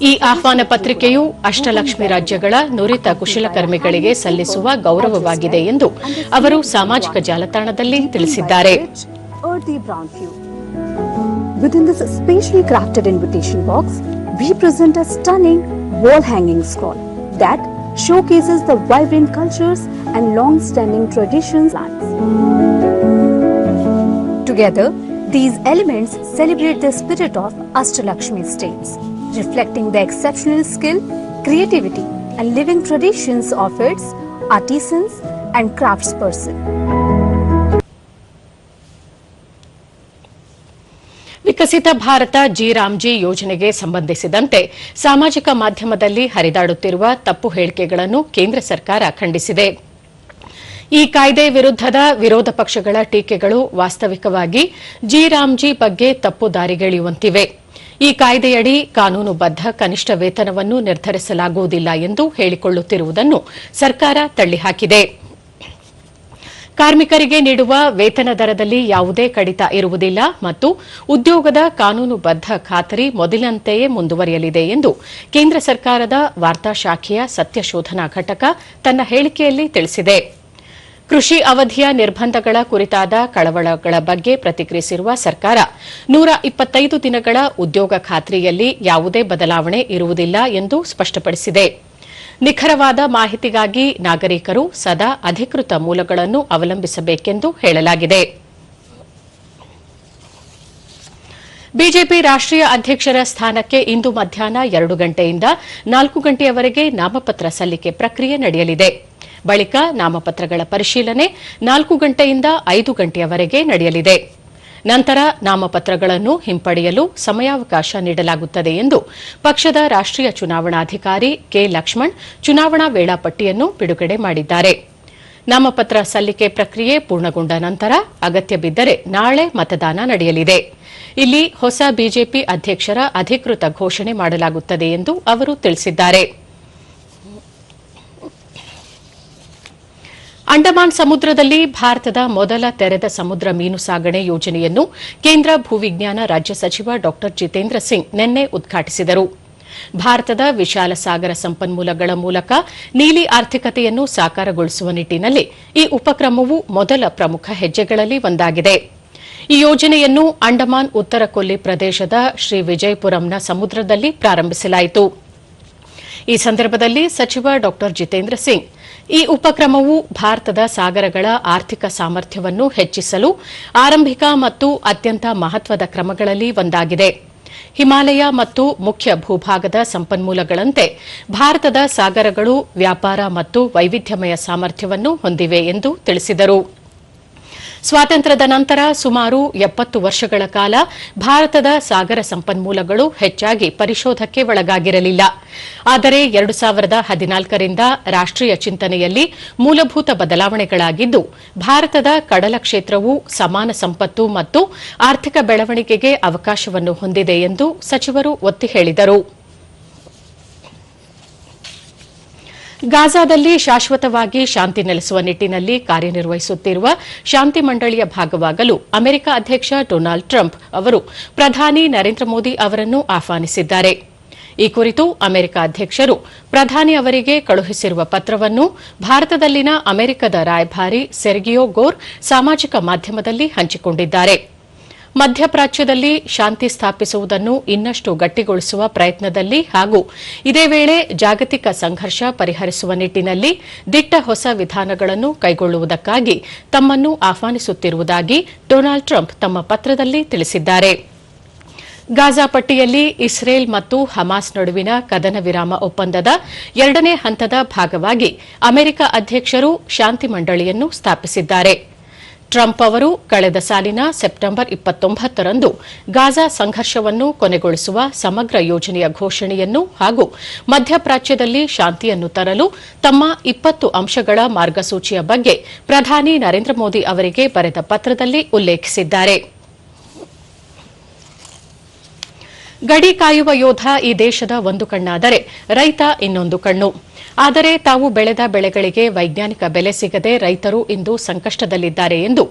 ಈ ಆಹ್ವಾನ ಪತ್ರಿಕೆಯು ಅಷ್ಟಲಕ್ಷ್ಮಿ ರಾಜ್ಯಗಳ ನುರಿತ ಕುಶಲಕರ್ಮಿಗಳಿಗೆ ಸಲ್ಲಿಸುವ ಗೌರವವಾಗಿದೆ ಎಂದು ಅವರು ಸಾಮಾಜಿಕ ಜಾಲತಾಣದಲ್ಲಿ ತಿಳಿಸಿದ್ದಾರೆ. Within this specially crafted invitation box, we present a stunning wall hanging scroll that showcases the vibrant cultures and long-standing traditions. Together, these elements celebrate the spirit of Ashtalakshmi states, reflecting the exceptional skill, creativity, and living traditions of its artisans and craftspersons. Viksit Bharat G ಯೋಜನೆಗೆ ಸಂಬಂಧಿಸಿದಂತೆ ಸಾಮಾಜಿಕ ಮಾಧ್ಯಮದಲ್ಲಿ ಹರಿದಾಡುತ್ತಿರುವ ತಪ್ಪು ಹೇಳಿಕೆಗಳನ್ನು ಕೇಂದ್ರ ಸರ್ಕಾರ ಖಂಡಿಸಿದೆ. ಈ ಕಾಯ್ದೆ ವಿರುದ್ದದ ವಿರೋಧ ಪಕ್ಷಗಳ ಟೀಕೆಗಳು ವಾಸ್ತವಿಕವಾಗಿ ಜಿ ಬಗ್ಗೆ ತಪ್ಪು ದಾರಿಗೆಳೆಯುವಂತಿವೆ. ಈ ಕಾಯ್ದೆಯಡಿ ಕಾನೂನುಬದ್ಧ ಕನಿಷ್ಠ ವೇತನವನ್ನು ನಿರ್ಧರಿಸಲಾಗುವುದಿಲ್ಲ ಎಂದು ಹೇಳಿಕೊಳ್ಳುತ್ತಿರುವುದನ್ನು ಸರ್ಕಾರ ತಳ್ಳಿಹಾಕಿದೆ. ಕಾರ್ಮಿಕರಿಗೆ ನೀಡುವ ವೇತನ ದರದಲ್ಲಿ ಯಾವುದೇ ಕಡಿತ ಇರುವುದಿಲ್ಲ ಮತ್ತು ಉದ್ಯೋಗದ ಕಾನೂನುಬದ್ಧ ಖಾತರಿ ಮೊದಲಿನಂತೆಯೇ ಮುಂದುವರಿಯಲಿದೆ ಎಂದು ಕೇಂದ್ರ ಸರ್ಕಾರದ ವಾರ್ತಾ ಶಾಖೆಯ ಸತ್ಯಶೋಧನಾ ಘಟಕ ತನ್ನ ಹೇಳಿಕೆಯಲ್ಲಿ ತಿಳಿಸಿದೆ. ಕೃಷಿ ಅವಧಿಯ ನಿರ್ಬಂಧಗಳ ಕುರಿತಾದ ಕಳವಳಗಳ ಬಗ್ಗೆ ಪ್ರತಿಕ್ರಿಯಿಸಿರುವ ಸರ್ಕಾರ 125 ದಿನಗಳ ಉದ್ಯೋಗ ಖಾತ್ರಿಯಲ್ಲಿ ಯಾವುದೇ ಬದಲಾವಣೆ ಇರುವುದಿಲ್ಲ ಎಂದು ಸ್ಪಷ್ಟಪಡಿಸಿದೆ. ನಿಖರವಾದ ಮಾಹಿತಿಗಾಗಿ ನಾಗರಿಕರು ಸದಾ ಅಧಿಕೃತ ಮೂಲಗಳನ್ನು ಅವಲಂಬಿಸಬೇಕೆಂದು ಹೇಳಲಾಗಿದೆ. ಬಿಜೆಪಿ ರಾಷ್ಟ್ರೀಯ ಅಧ್ಯಕ್ಷರ ಸ್ಥಾನಕ್ಕೆ ಇಂದು ಮಧ್ಯಾಹ್ನ 2 ಗಂಟೆಯಿಂದ 4 ಗಂಟೆಯವರೆಗೆ ನಾಮಪತ್ರ ಸಲ್ಲಿಕೆ ಪ್ರಕ್ರಿಯೆ ನಡೆಯಲಿದೆ. ಬಳಿಕ ನಾಮಪತ್ರಗಳ ಪರಿಶೀಲನೆ 4 ಗಂಟೆಯಿಂದ 5 ಗಂಟೆಯವರೆಗೆ ನಡೆಯಲಿದೆ. ನಂತರ ನಾಮಪತ್ರಗಳನ್ನು ಹಿಂಪಡೆಯಲು ಸಮಯಾವಕಾಶ ನೀಡಲಾಗುತ್ತದೆ ಎಂದು ಪಕ್ಷದ ರಾಷ್ಟ್ರೀಯ ಚುನಾವಣಾಧಿಕಾರಿ ಕೆ ಲಕ್ಷ್ಮಣ್ ಚುನಾವಣಾ ವೇಳಾಪಟ್ಟಿಯನ್ನು ಬಿಡುಗಡೆ ಮಾಡಿದ್ದಾರೆ. ನಾಮಪತ್ರ ಸಲ್ಲಿಕೆ ಪ್ರಕ್ರಿಯೆ ಪೂರ್ಣಗೊಂಡ ನಂತರ ಅಗತ್ಯ ಬಿದ್ದರೆ ನಾಳೆ ಮತದಾನ ನಡೆಯಲಿದೆ. ಇಲ್ಲಿ ಹೊಸ ಬಿಜೆಪಿ ಅಧ್ಯಕ್ಷರ ಅಧಿಕೃತ ಘೋಷಣೆ ಮಾಡಲಾಗುತ್ತದೆ ಎಂದು ಅವರು ತಿಳಿಸಿದ್ದಾರೆ. ಅಂಡಮಾನ್ ಸಮುದ್ರದಲ್ಲಿ ಭಾರತದ ಮೊದಲ ತೆರೆದ ಸಮುದ್ರ ಮೀನು ಸಾಗಣೆ ಯೋಜನೆಯನ್ನು ಕೇಂದ್ರ ಭೂವಿಜ್ಞಾನ ರಾಜ್ಯ ಸಚಿವ ಡಾ ಜಿತೇಂದ್ರ ಸಿಂಗ್ ನಿನ್ನೆ ಉದ್ಘಾಟಿಸಿದರು. ಭಾರತದ ವಿಶಾಲ ಸಾಗರ ಸಂಪನ್ಮೂಲಗಳ ಮೂಲಕ ನೀಲಿ ಆರ್ಥಿಕತೆಯನ್ನು ಸಾಕಾರಗೊಳಿಸುವ ನಿಟ್ಟಿನಲ್ಲಿ ಈ ಉಪಕ್ರಮವು ಮೊದಲ ಪ್ರಮುಖ ಹೆಜ್ಜೆಗಳಲ್ಲಿ ಒಂದಾಗಿದೆ. ಈ ಯೋಜನೆಯನ್ನು ಅಂಡಮಾನ್ ಉತ್ತರ ಕೊಲ್ಲಿ ಪ್ರದೇಶದ ಶ್ರೀ ವಿಜಯಪುರಂನ ಸಮುದ್ರದಲ್ಲಿ ಪ್ರಾರಂಭಿಸಲಾಯಿತು. ಈ ಸಂದರ್ಭದಲ್ಲಿ ಸಚಿವ ಡಾ ಜಿತೇಂದ್ರ ಸಿಂಗ್, ಈ ಉಪಕ್ರಮವು ಭಾರತದ ಸಾಗರಗಳ ಆರ್ಥಿಕ ಸಾಮರ್ಥ್ಯವನ್ನು ಹೆಚ್ಚಿಸಲು ಆರಂಭಿಕ ಮತ್ತು ಅತ್ಯಂತ ಮಹತ್ವದ ಕ್ರಮಗಳಲ್ಲಿ ಒಂದಾಗಿದೆ. ಹಿಮಾಲಯ ಮತ್ತು ಮುಖ್ಯ ಭೂಭಾಗದ ಸಂಪನ್ಮೂಲಗಳಂತೆ ಭಾರತದ ಸಾಗರಗಳು ವ್ಯಾಪಾರ ಮತ್ತು ವೈವಿಧ್ಯಮಯ ಸಾಮರ್ಥ್ಯವನ್ನು ಹೊಂದಿವೆ ಎಂದು ತಿಳಿಸಿದರು. ಸ್ವಾತಂತ್ರ್ಯದ ನಂತರ ಸುಮಾರು 70 ವರ್ಷಗಳ ಕಾಲ ಭಾರತದ ಸಾಗರ ಸಂಪನ್ಮೂಲಗಳು ಹೆಚ್ಚಾಗಿ ಪರಿಶೋಧಕ್ಕೆ ಒಳಗಾಗಿರಲಿಲ್ಲ. ಆದರೆ 2014ರಿಂದ ರಾಷ್ಟ್ರೀಯ ಚಿಂತನೆಯಲ್ಲಿ ಮೂಲಭೂತ ಬದಲಾವಣೆಗಳಾಗಿದ್ದು, ಭಾರತದ ಕಡಲ ಕ್ಷೇತ್ರವು ಸಮಾನ ಸಂಪತ್ತು ಮತ್ತು ಆರ್ಥಿಕ ಬೆಳವಣಿಗೆಗೆ ಅವಕಾಶವನ್ನು ಹೊಂದಿದೆ ಎಂದು ಸಚಿವರು ಒತ್ತಿ ಹೇಳಿದರು. ಗಾಜಾದಲ್ಲಿ ಶಾಶ್ವತವಾಗಿ ಶಾಂತಿ ನೆಲೆಸುವ ನಿಟ್ಟಿನಲ್ಲಿ ಕಾರ್ಯನಿರ್ವಹಿಸುತ್ತಿರುವ ಶಾಂತಿ ಮಂಡಳಿಯ ಭಾಗವಾಗಲು ಅಮೆರಿಕ ಅಧ್ಯಕ್ಷ ಡೊನಾಲ್ಡ್ ಟ್ರಂಪ್ ಅವರು ಪ್ರಧಾನಿ ನರೇಂದ್ರ ಮೋದಿ ಅವರನ್ನು ಆಹ್ವಾನಿಸಿದ್ದಾರೆ. ಈ ಕುರಿತು ಅಮೆರಿಕ ಅಧ್ಯಕ್ಷರು ಪ್ರಧಾನಿ ಅವರಿಗೆ ಕಳುಹಿಸಿರುವ ಪತ್ರವನ್ನು ಭಾರತದಲ್ಲಿನ ಅಮೆರಿಕದ ರಾಯಭಾರಿ ಸೆರ್ಗಿಯೋ ಗೋರ್ ಸಾಮಾಜಿಕ ಮಾಧ್ಯಮದಲ್ಲಿ ಹಂಚಿಕೊಂಡಿದ್ದಾರೆ. ಮಧ್ಯಪ್ರಾಚ್ಯದಲ್ಲಿ ಶಾಂತಿ ಸ್ಥಾಪಿಸುವುದನ್ನು ಇನ್ನಷ್ಟು ಗಟ್ಟಿಗೊಳಿಸುವ ಪ್ರಯತ್ನದಲ್ಲಿ ಹಾಗೂ ಇದೇ ವೇಳೆ ಜಾಗತಿಕ ಸಂಘರ್ಷ ಪರಿಹರಿಸುವ ನಿಟ್ಟಿನಲ್ಲಿ ದಿಟ್ಟ ಹೊಸ ವಿಧಾನಗಳನ್ನು ಕೈಗೊಳ್ಳುವುದಕ್ಕಾಗಿ ತಮ್ಮನ್ನು ಆಹ್ವಾನಿಸುತ್ತಿರುವುದಾಗಿ ಡೊನಾಲ್ಡ್ ಟ್ರಂಪ್ ತಮ್ಮ ಪತ್ರದಲ್ಲಿ ತಿಳಿಸಿದ್ದಾರೆ. ಗಾಜಾ ಪಟ್ಟಿಯಲ್ಲಿ ಇಸ್ರೇಲ್ ಮತ್ತು ಹಮಾಸ್ ನಡುವಿನ ಕದನ ವಿರಾಮ ಒಪ್ಪಂದದ 2ನೇ ಹಂತದ ಭಾಗವಾಗಿ ಅಮೆರಿಕ ಅಧ್ಯಕ್ಷರು ಶಾಂತಿ ಮಂಡಳಿಯನ್ನು ಸ್ಥಾಪಿಸಿದ್ದಾರೆ. ಟ್ರಂಪ್ ಅವರು ಕಳೆದ ಸಾಲಿನ ಸೆಪ್ಟೆಂಬರ್ 29ರಂದು ಗಾಜಾ ಸಂಘರ್ಷವನ್ನು ಕೊನೆಗೊಳಿಸುವ ಸಮಗ್ರ ಯೋಜನೆಯ ಘೋಷಣೆಯನ್ನು ಹಾಗೂ ಮಧ್ಯಪ್ರಾಚ್ಯದಲ್ಲಿ ಶಾಂತಿಯನ್ನು ತರಲು ತಮ್ಮ 20 ಅಂಶಗಳ ಮಾರ್ಗಸೂಚಿಯ ಬಗ್ಗೆ ಪ್ರಧಾನಿ ನರೇಂದ್ರ ಮೋದಿ ಅವರಿಗೆ ಬರೆದ ಪತ್ರದಲ್ಲಿ ಉಲ್ಲೇಖಿಸಿದ್ದಾರೆ. ಗಡಿ ಕಾಯುವ ಯೋಧ ಈ ದೇಶದ ಒಂದು ಕಣ್ಣಾದರೆ ರೈತ ಇನ್ನೊಂದು ಕಣ್ಣು. ಆದರೆ ತಾವು ಬೆಳೆದ ಬೆಳೆಗಳಿಗೆ ವೈಜ್ಞಾನಿಕ ಬೆಲೆ ಸಿಗದೆ ರೈತರು ಇಂದು ಸಂಕಷ್ಟದಲ್ಲಿದ್ದಾರೆ ಎಂದು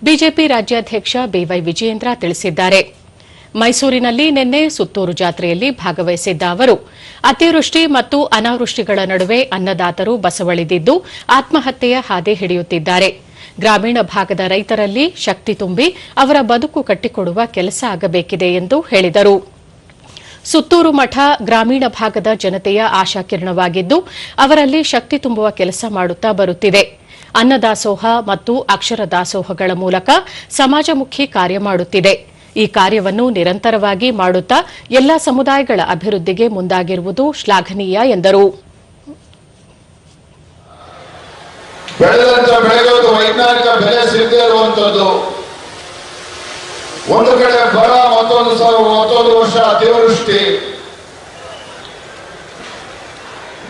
ಬಿಜೆಪಿ ರಾಜ್ಯಾಧ್ಯಕ್ಷ ಬಿವೈ ವಿಜಯೇಂದ್ರ ತಿಳಿಸಿದ್ದಾರೆ. ಮೈಸೂರಿನಲ್ಲಿ ನಿನ್ನೆ ಸುತ್ತೂರು ಜಾತ್ರೆಯಲ್ಲಿ ಭಾಗವಹಿಸಿದ್ದ ಅವರು ಅತಿವೃಷ್ಟಿ ಮತ್ತು ಅನಾವೃಷ್ಟಿಗಳ ನಡುವೆ ಅನ್ನದಾತರು ಬಸವಳಿದಿದ್ದು ಆತ್ಮಹತ್ಯೆಯ ಹಾದಿ ಹಿಡಿಯುತ್ತಿದ್ದಾರೆ. ಗ್ರಾಮೀಣ ಭಾಗದ ರೈತರಲ್ಲಿ ಶಕ್ತಿ ತುಂಬಿ ಅವರ ಬದುಕು ಕಟ್ಟಿಕೊಡುವ ಕೆಲಸ ಆಗಬೇಕಿದೆ ಎಂದು ಹೇಳಿದರು. ಸುತ್ತೂರು ಮಠ ಗ್ರಾಮೀಣ ಭಾಗದ ಜನತೆಯ ಆಶಾಕಿರಣವಾಗಿದ್ದು ಅವರಲ್ಲಿ ಶಕ್ತಿ ತುಂಬುವ ಕೆಲಸ ಮಾಡುತ್ತಾ ಬರುತ್ತಿದೆ. ಅನ್ನದಾಸೋಹ ಮತ್ತು ಅಕ್ಷರ ದಾಸೋಹಗಳ ಮೂಲಕ ಸಮಾಜಮುಖಿ ಕಾರ್ಯ ಮಾಡುತ್ತಿದೆ. ಈ ಕಾರ್ಯವನ್ನು ನಿರಂತರವಾಗಿ ಮಾಡುತ್ತಾ ಎಲ್ಲ ಸಮುದಾಯಗಳ ಅಭಿವೃದ್ಧಿಗೆ ಮುಂದಾಗಿರುವುದು ಶ್ಲಾಘನೀಯ ಎಂದರು. ಬೆಳೆದಂತ ಬೆಳೆಗಳು ವೈಜ್ಞಾನಿಕ ಬೆಲೆ ಸಿಗದೇ ಇರುವಂತದ್ದು, ಒಂದು ಕಡೆ ಬರ, ಮತ್ತೊಂದು ವರ್ಷ ಅತಿವೃಷ್ಟಿ.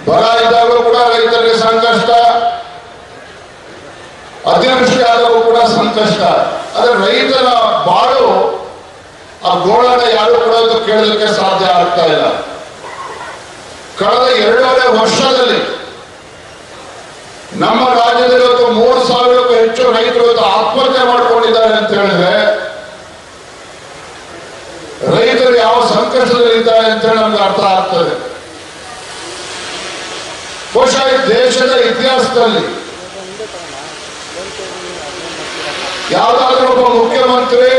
ಬರ ಇದ್ದಾಗಲೂ ಕೂಡ ರೈತರಿಗೆ ಸಂಕಷ್ಟ, ಅತಿವೃಷ್ಟಿ ಆದಾಗೂ ಕೂಡ ಸಂಕಷ್ಟ. ಆದ್ರೆ ರೈತರ ಬಾಳು ಆ ಗೋಳನ ಯಾರು ಕೂಡ ಕೇಳಲಿಕ್ಕೆ ಸಾಧ್ಯ ಆಗ್ತಾ ಇಲ್ಲ. ಕಳೆದ 2.5 ವರ್ಷದಲ್ಲಿ ನಮ್ಮ ರಾಜ್ಯದಲ್ಲಿ ಇವತ್ತು 3,000ಕ್ಕೂ ಹೆಚ್ಚು ರೈತರು ಇವತ್ತು ಆತ್ಮಹತ್ಯೆ ಮಾಡಿಕೊಂಡಿದ್ದಾರೆ ಅಂತ ಹೇಳಿದ್ರೆ ರೈತರು ಯಾವ ಸಂಕಷ್ಟದಲ್ಲಿದ್ದಾರೆ ಅಂತ ಹೇಳಿ ನಮ್ಗೆ ಅರ್ಥ ಆಗ್ತದೆ. ಬಹುಶಃ ದೇಶದ ಇತಿಹಾಸದಲ್ಲಿ ಯಾವುದಾದ್ರೂ ಒಬ್ಬ ಮುಖ್ಯಮಂತ್ರಿ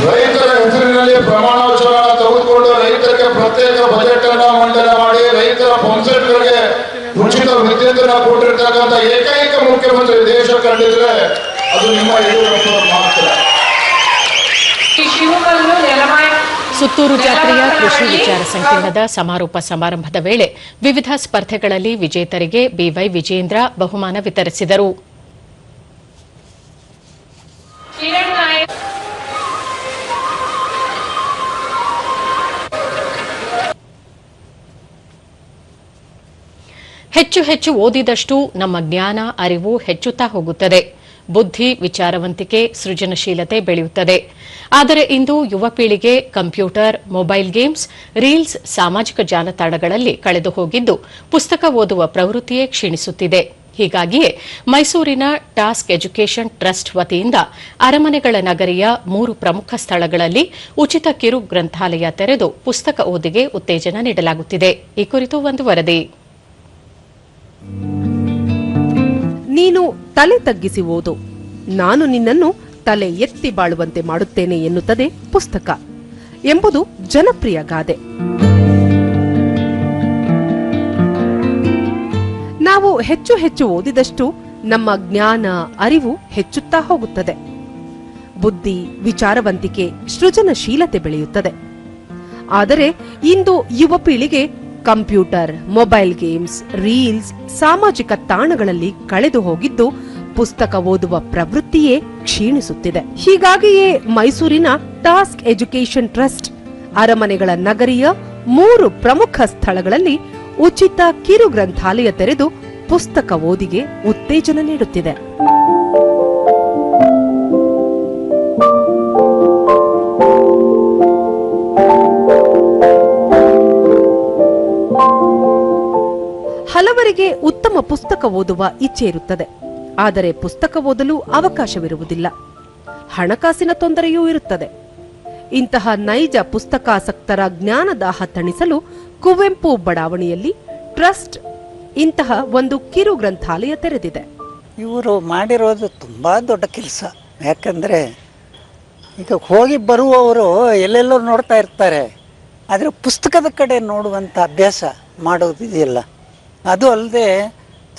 ರೈತರ ಹೆಸರಿನಲ್ಲಿ ಪ್ರಮಾಣ ವಚನ ತೆಗೆದುಕೊಂಡು ರೈತರಿಗೆ ಪ್ರತ್ಯೇಕ ಬಜೆಟ್ ಅನ್ನ ಮಂಡನೆ ಮಾಡಿ ರೈತರ ಪಂಪ್ಸೆಟ್ಗಳಿಗೆ ಉಚಿತ ವಿದ್ಯುತ್ ಕೊಟ್ಟಿರ್ತಕ್ಕಂಥ ಏಕೈಕ ಮುಖ್ಯಮಂತ್ರಿ ದೇಶ ಕಂಡಿದ್ರೆ ಅದು ನಿಮ್ಮ ಯಡಿಯೂರಪ್ಪ ಮಾತ್ರ. ಸುತ್ತೂರು ಜಾತ್ರೆಯ ಕೃಷಿ ವಿಚಾರ ಸಂಕಿರಣದ ಸಮಾರೋಪ ಸಮಾರಂಭದ ವೇಳೆ ವಿವಿಧ ಸ್ಪರ್ಧೆಗಳಲ್ಲಿ ವಿಜೇತರಿಗೆ ಬಿವೈ ವಿಜೇಂದ್ರ ಬಹುಮಾನ ವಿತರಿಸಿದರು. ಹೆಚ್ಚು ಹೆಚ್ಚು ಓದಿದಷ್ಟು ನಮ್ಮ ಜ್ಞಾನ ಅರಿವು ಹೆಚ್ಚುತ್ತಾ ಹೋಗುತ್ತದೆ. ಬುದ್ಧಿ, ವಿಚಾರವಂತಿಕೆ, ಸೃಜನಶೀಲತೆ ಬೆಳೆಯುತ್ತದೆ. ಆದರೆ ಇಂದು ಯುವ ಪೀಳಿಗೆ ಕಂಪ್ಯೂಟರ್, ಮೊಬೈಲ್ ಗೇಮ್ಸ್, ರೀಲ್ಸ್, ಸಾಮಾಜಿಕ ಜಾಲತಾಣಗಳಲ್ಲಿ ಕಳೆದು ಹೋಗಿದ್ದು ಪುಸ್ತಕ ಓದುವ ಪ್ರವೃತ್ತಿಯೇ ಕ್ಷೀಣಿಸುತ್ತಿದೆ. ಹೀಗಾಗಿಯೇ ಮೈಸೂರಿನ ಟಾಸ್ಕ್ ಎಜುಕೇಷನ್ ಟ್ರಸ್ಟ್ ವತಿಯಿಂದ ಅರಮನೆಗಳ ನಗರಿಯ 3 ಪ್ರಮುಖ ಸ್ಥಳಗಳಲ್ಲಿ ಉಚಿತ ಕಿರು ಗ್ರಂಥಾಲಯ ತೆರೆದು ಪುಸ್ತಕ ಓದಿಗೆ ಉತ್ತೇಜನ ನೀಡಲಾಗುತ್ತಿದೆ. ಈ ಕುರಿತು ಒಂದು ವರದಿ. ನೀನು ತಲೆ ತಗ್ಗಿಸಿ ಓದು, ನಾನು ನಿನ್ನನ್ನು ತಲೆ ಎತ್ತಿ ಬಾಳುವಂತೆ ಮಾಡುತ್ತೇನೆ ಎನ್ನುತ್ತದೆ ಪುಸ್ತಕ ಎಂಬುದು ಜನಪ್ರಿಯ ಗಾದೆ. ನಾವು ಹೆಚ್ಚು ಹೆಚ್ಚು ಓದಿದಷ್ಟು ನಮ್ಮ ಜ್ಞಾನ ಅರಿವು ಹೆಚ್ಚುತ್ತಾ ಹೋಗುತ್ತದೆ. ಬುದ್ಧಿ, ವಿಚಾರವಂತಿಕೆ, ಸೃಜನಶೀಲತೆ ಬೆಳೆಯುತ್ತದೆ. ಆದರೆ ಇಂದು ಯುವ ಪೀಳಿಗೆ ಕಂಪ್ಯೂಟರ್, ಮೊಬೈಲ್ ಗೇಮ್ಸ್, ರೀಲ್ಸ್, ಸಾಮಾಜಿಕ ತಾಣಗಳಲ್ಲಿ ಕಳೆದು ಹೋಗಿದ್ದು ಪುಸ್ತಕ ಓದುವ ಪ್ರವೃತ್ತಿಯೇ ಕ್ಷೀಣಿಸುತ್ತಿದೆ. ಹೀಗಾಗಿಯೇ ಮೈಸೂರಿನ ಟಾಸ್ಕ್ ಎಜುಕೇಷನ್ ಟ್ರಸ್ಟ್ ಅರಮನೆಗಳ ನಗರಿಯ 3 ಪ್ರಮುಖ ಸ್ಥಳಗಳಲ್ಲಿ ಉಚಿತ ಕಿರು ಗ್ರಂಥಾಲಯ ತೆರೆದು ಪುಸ್ತಕ ಓದಿಗೆ ಉತ್ತೇಜನ ನೀಡುತ್ತಿದೆ. ಹಲವರಿಗೆ ಉತ್ತಮ ಪುಸ್ತಕ ಓದುವ ಇಚ್ಛೆ ಇರುತ್ತದೆ. ಆದರೆ ಪುಸ್ತಕ ಓದಲು ಅವಕಾಶವಿರುವುದಿಲ್ಲ. ಹಣಕಾಸಿನ ತೊಂದರೆಯೂ ಇರುತ್ತದೆ. ಇಂತಹ ನೈಜ ಪುಸ್ತಕಾಸಕ್ತರ ಜ್ಞಾನದಾಹ ತಣಿಸಲು ಕುವೆಂಪು ಬಡಾವಣೆಯಲ್ಲಿ ಟ್ರಸ್ಟ್ ಇಂತಹ ಒಂದು ಕಿರು ಗ್ರಂಥಾಲಯ ತೆರೆದಿದೆ. ಇವರು ಮಾಡಿರೋದು ತುಂಬ ದೊಡ್ಡ ಕೆಲಸ. ಯಾಕಂದರೆ ಈಗ ಹೋಗಿ ಬರುವವರು ಎಲ್ಲೆಲ್ಲೋ ನೋಡ್ತಾ ಇರ್ತಾರೆ, ಆದರೆ ಪುಸ್ತಕದ ಕಡೆ ನೋಡುವಂಥ ಅಭ್ಯಾಸ ಮಾಡೋದಿದೆಯಲ್ಲ, ಅದು ಅಲ್ಲದೆ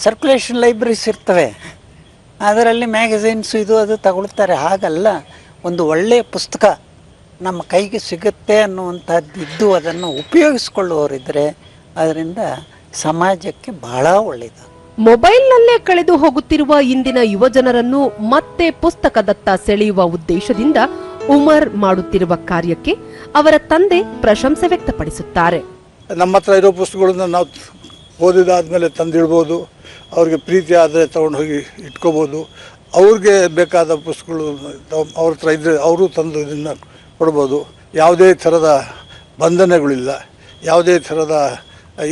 ಸರ್ಕ್ಯುಲೇಷನ್ ಲೈಬ್ರರೀಸ್ ಇರ್ತವೆ, ಅದರಲ್ಲಿ ಮ್ಯಾಗಝೈನ್ಸು ಇದು ಅದು ತಗೊಳ್ತಾರೆ. ಹಾಗಲ್ಲ, ಒಂದು ಒಳ್ಳೆಯ ಪುಸ್ತಕ ನಮ್ಮ ಕೈಗೆ ಸಿಗುತ್ತೆ ಅನ್ನುವಂಥದ್ದಿದ್ದು ಅದನ್ನು ಉಪಯೋಗಿಸ್ಕೊಳ್ಳುವವರಿದ್ದರೆ ಅದರಿಂದ ಸಮಾಜಕ್ಕೆ ಬಹಳ ಒಳ್ಳೆಯದು. ಮೊಬೈಲ್ನಲ್ಲೇ ಕಳೆದು ಹೋಗುತ್ತಿರುವ ಇಂದಿನ ಯುವಜನರನ್ನು ಮತ್ತೆ ಪುಸ್ತಕದತ್ತ ಸೆಳೆಯುವ ಉದ್ದೇಶದಿಂದ ಉಮರ್ ಮಾಡುತ್ತಿರುವ ಕಾರ್ಯಕ್ಕೆ ಅವರ ತಂದೆ ಪ್ರಶಂಸೆ ವ್ಯಕ್ತಪಡಿಸುತ್ತಾರೆ. ನಮ್ಮ ಹತ್ರ ಇರೋ ಪುಸ್ತಕಗಳನ್ನ ನಾವು ಓದಿದಾದ್ಮೇಲೆ ತಂದಿಡ್ಬೋದು, ಅವ್ರಿಗೆ ಪ್ರೀತಿ ಆದರೆ ತೊಗೊಂಡು ಹೋಗಿ ಇಟ್ಕೋಬೋದು. ಅವ್ರಿಗೆ ಬೇಕಾದ ಪುಸ್ತಕಗಳು ಅವ್ರ ಹತ್ರ ಇದ್ದರೆ ಅವರು ತಂದು ಇದನ್ನು ಕೊಡ್ಬೋದು. ಯಾವುದೇ ಥರದ ಬಂಧನಗಳಿಲ್ಲ, ಯಾವುದೇ ಥರದ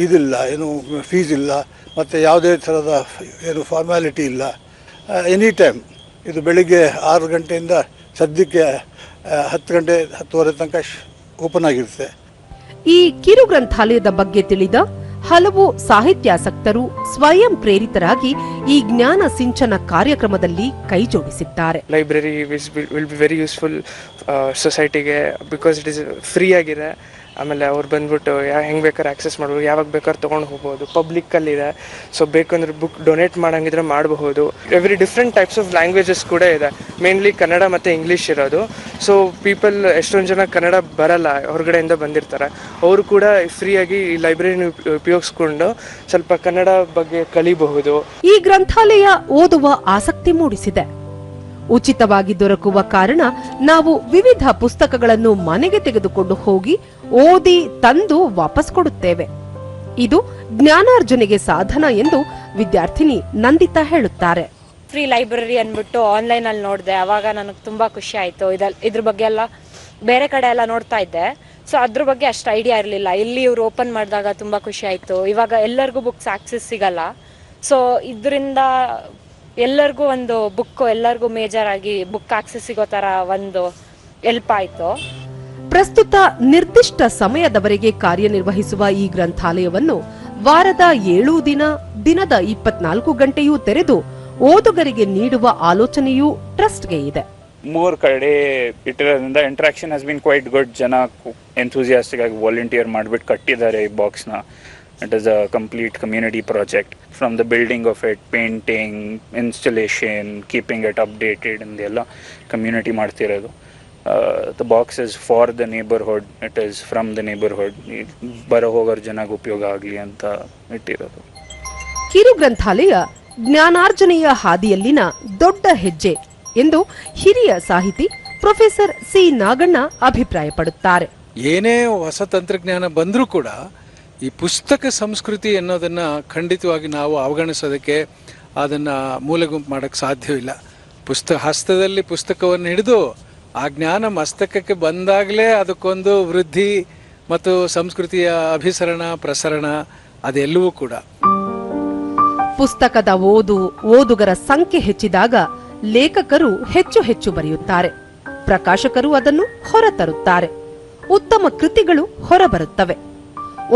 ಇದಿಲ್ಲ, ಏನು ಫೀಸ್ ಇಲ್ಲ, ಮತ್ತು ಯಾವುದೇ ಥರದ ಏನು ಫಾರ್ಮ್ಯಾಲಿಟಿ ಇಲ್ಲ. ಎನಿ ಟೈಮ್ ಇದು ಬೆಳಿಗ್ಗೆ 6 ಗಂಟೆಯಿಂದ ಸದ್ಯಕ್ಕೆ 10 ಗಂಟೆ 10:30 ತನಕ ಓಪನ್ ಆಗಿರುತ್ತೆ. ಈ ಕಿರು ಗ್ರಂಥಾಲಯದ ಬಗ್ಗೆ ತಿಳಿದ ಹಲವು ಸಾಹಿತ್ಯಾಸಕ್ತರು ಸ್ವಯಂ ಪ್ರೇರಿತರಾಗಿ ಈ ಜ್ಞಾನ ಸಿಂಚನ ಕಾರ್ಯಕ್ರಮದಲ್ಲಿ ಕೈ ಜೋಡಿಸಿದ್ದಾರೆ. Library will be very useful ಸೊಸೈಟಿಗೆ, ಬಿಕಾಸ್ ಇಟ್ ಇಸ್ ಫ್ರೀ ಆಗಿದೆ ಆಮೇಲೆ ಅವ್ರು ಬಂದ್ಬಿಟ್ಟು ಹೆಂಗೆ ಬೇಕಾದ್ರೆ ಆಕ್ಸೆಸ್ ಮಾಡ್ಬೋದು, ಯಾವಾಗ ಬೇಕಾದ್ರೆ ತೊಗೊಂಡು ಹೋಗ್ಬೋದು, ಪಬ್ಲಿಕ್ಕಲ್ಲಿದೆ. ಸೊ ಬೇಕಂದ್ರೆ ಬುಕ್ ಡೊನೇಟ್ ಮಾಡೋಂಗಿದ್ರೆ ಮಾಡಬಹುದು. Every different types of languages ಕೂಡ ಇದೆ. ಮೇನ್ಲಿ ಕನ್ನಡ ಮತ್ತು ಇಂಗ್ಲೀಷ್ ಇರೋದು. ಸೊ ಪೀಪಲ್ ಎಷ್ಟೊಂದು ಜನ ಕನ್ನಡ ಬರಲ್ಲ, ಹೊರಗಡೆಯಿಂದ ಬಂದಿರ್ತಾರೆ, ಅವರು ಕೂಡ ಫ್ರೀಯಾಗಿ ಈ ಲೈಬ್ರರಿನ ಉಪಯೋಗಿಸ್ಕೊಂಡು ಸ್ವಲ್ಪ ಕನ್ನಡ ಬಗ್ಗೆ ಕಲಿಬಹುದು. ಈ ಗ್ರಂಥಾಲಯ ಓದುವ ಆಸಕ್ತಿ ಮೂಡಿಸಿದೆ. ಉಚಿತವಾಗಿ ದೊರಕುವ ಕಾರಣ ನಾವು ವಿವಿಧ ಪುಸ್ತಕಗಳನ್ನು ಮನೆಗೆ ತೆಗೆದುಕೊಂಡು ಹೋಗಿ ಓದಿ ತಂದು ವಾಪಸ್ ಕೊಡುತ್ತೇವೆ. ಇದು ಜ್ಞಾನಾರ್ಜನೆಗೆ ಸಾಧನ ಎಂದು ವಿದ್ಯಾರ್ಥಿನಿ ನಂದಿತಾ ಹೇಳುತ್ತಾರೆ. ಫ್ರೀ ಲೈಬ್ರರಿ ಅಂದ್ಬಿಟ್ಟು ಆನ್ಲೈನ್ ಅಲ್ಲಿ ನೋಡಿದೆ. ಅವಾಗ ನನಗೆ ತುಂಬಾ ಖುಷಿ ಆಯ್ತು. ಇದ್ರ ಬಗ್ಗೆ ಎಲ್ಲ ಬೇರೆ ಕಡೆ ಎಲ್ಲ ನೋಡ್ತಾ ಇದ್ದೆ. ಸೊ ಅದ್ರ ಬಗ್ಗೆ ಅಷ್ಟು ಐಡಿಯಾ ಇರಲಿಲ್ಲ. ಇಲ್ಲಿ ಇವ್ರು ಓಪನ್ ಮಾಡಿದಾಗ ತುಂಬಾ ಖುಷಿ ಆಯ್ತು. ಇವಾಗ ಎಲ್ಲರಿಗೂ ಬುಕ್ಸ್ ಆಕ್ಸೆಸ್ ಸಿಗಲ್ಲ. ಸೊ ಇದರಿಂದ ಎಲ್ಲರಿಗೂ ಒಂದು ಬುಕ್, ಎಲ್ಲರಿಗೂ ಮೇಜರ್ ಆಗಿ ಬುಕ್ ಆಕ್ಸೆಸ್ ಸಿಗೋ ತರ ಒಂದು ಹೆಲ್ಪ್ ಆಯ್ತು. ಪ್ರಸ್ತುತ ನಿರ್ದಿಷ್ಟ ಸಮಯದವರೆಗೆ ಕಾರ್ಯನಿರ್ವಹಿಸುವ ಈ ಗ್ರಂಥಾಲಯವನ್ನು ವಾರದ 7 ದಿನ, ದಿನದ 24 ಗಂಟೆಯೂ ತೆರೆದು ಓದುಗರಿಗೆ ನೀಡುವ ಆಲೋಚನೆಯೂ ಟ್ರಸ್ಟ್ಗೆ ಇದೆ. 3 ಕಡೆ ಇಟ್ಟಿರೋದ್ರಿಂದ interaction has been quite good. ಜನ ಎಂಥೂಸಿಯಾಸ್ಟಿಕ್ ಆಗಿ ವಾಲಂಟಿಯರ್ ಮಾಡಿಬಿಟ್ಟು ಕಟ್ಟಿದ್ದಾರೆ ಈ ಬಾಕ್ಸ್ನ. It is a complete community project, from the building of it, painting, installation, keeping it updated, and the community ಮಾಡ್ತಿರೋದು. The box is for the neighborhood, it is from the neighborhood. ಬರೋ ಹೋಗೋರ್ ಜನಕ್ಕೆ ಉಪಯೋಗ ಆಗಲಿ ಅಂತ ಇಟ್ಟಿರೋದು. ಕಿರು ಗ್ರಂಥಾಲಯ ಜ್ಞಾನಾರ್ಜನೆಯ ಹಾದಿಯಲ್ಲಿನ ದೊಡ್ಡ ಹೆಜ್ಜೆ ಎಂದು ಹಿರಿಯ ಸಾಹಿತಿ ಪ್ರೊಫೆಸರ್ ಸಿ ನಾಗಣ್ಣ ಅಭಿಪ್ರಾಯಪಡುತ್ತಾರೆ. ಏನೇ ಹೊಸ ತಂತ್ರಜ್ಞಾನ ಬಂದರೂ ಕೂಡ ಈ ಪುಸ್ತಕ ಸಂಸ್ಕೃತಿ ಅನ್ನೋದನ್ನು ಖಂಡಿತವಾಗಿ ನಾವು ಅವಗಣಿಸೋದಕ್ಕೆ, ಅದನ್ನು ಮೂಲೆಗುಂಪು ಮಾಡೋಕ್ಕೆ ಸಾಧ್ಯವಿಲ್ಲ. ಹಸ್ತದಲ್ಲಿ ಪುಸ್ತಕವನ್ನು ಹಿಡಿದು ಆ ಜ್ಞಾನ ಮಸ್ತಕಕ್ಕೆ ಬಂದಾಗಲೇ ಅದಕ್ಕೊಂದು ವೃದ್ಧಿ ಮತ್ತು ಸಂಸ್ಕೃತಿಯ ಅಭಿಸರಣ ಪ್ರಸರಣ ಅದೆಲ್ಲವೂ ಕೂಡ. ಪುಸ್ತಕದ ಓದುಗರ ಸಂಖ್ಯೆ ಹೆಚ್ಚಿದಾಗ ಲೇಖಕರು ಹೆಚ್ಚು ಹೆಚ್ಚು ಬರೆಯುತ್ತಾರೆ, ಪ್ರಕಾಶಕರು ಅದನ್ನು ಹೊರತರುತ್ತಾರೆ, ಉತ್ತಮ ಕೃತಿಗಳು ಹೊರಬರುತ್ತವೆ.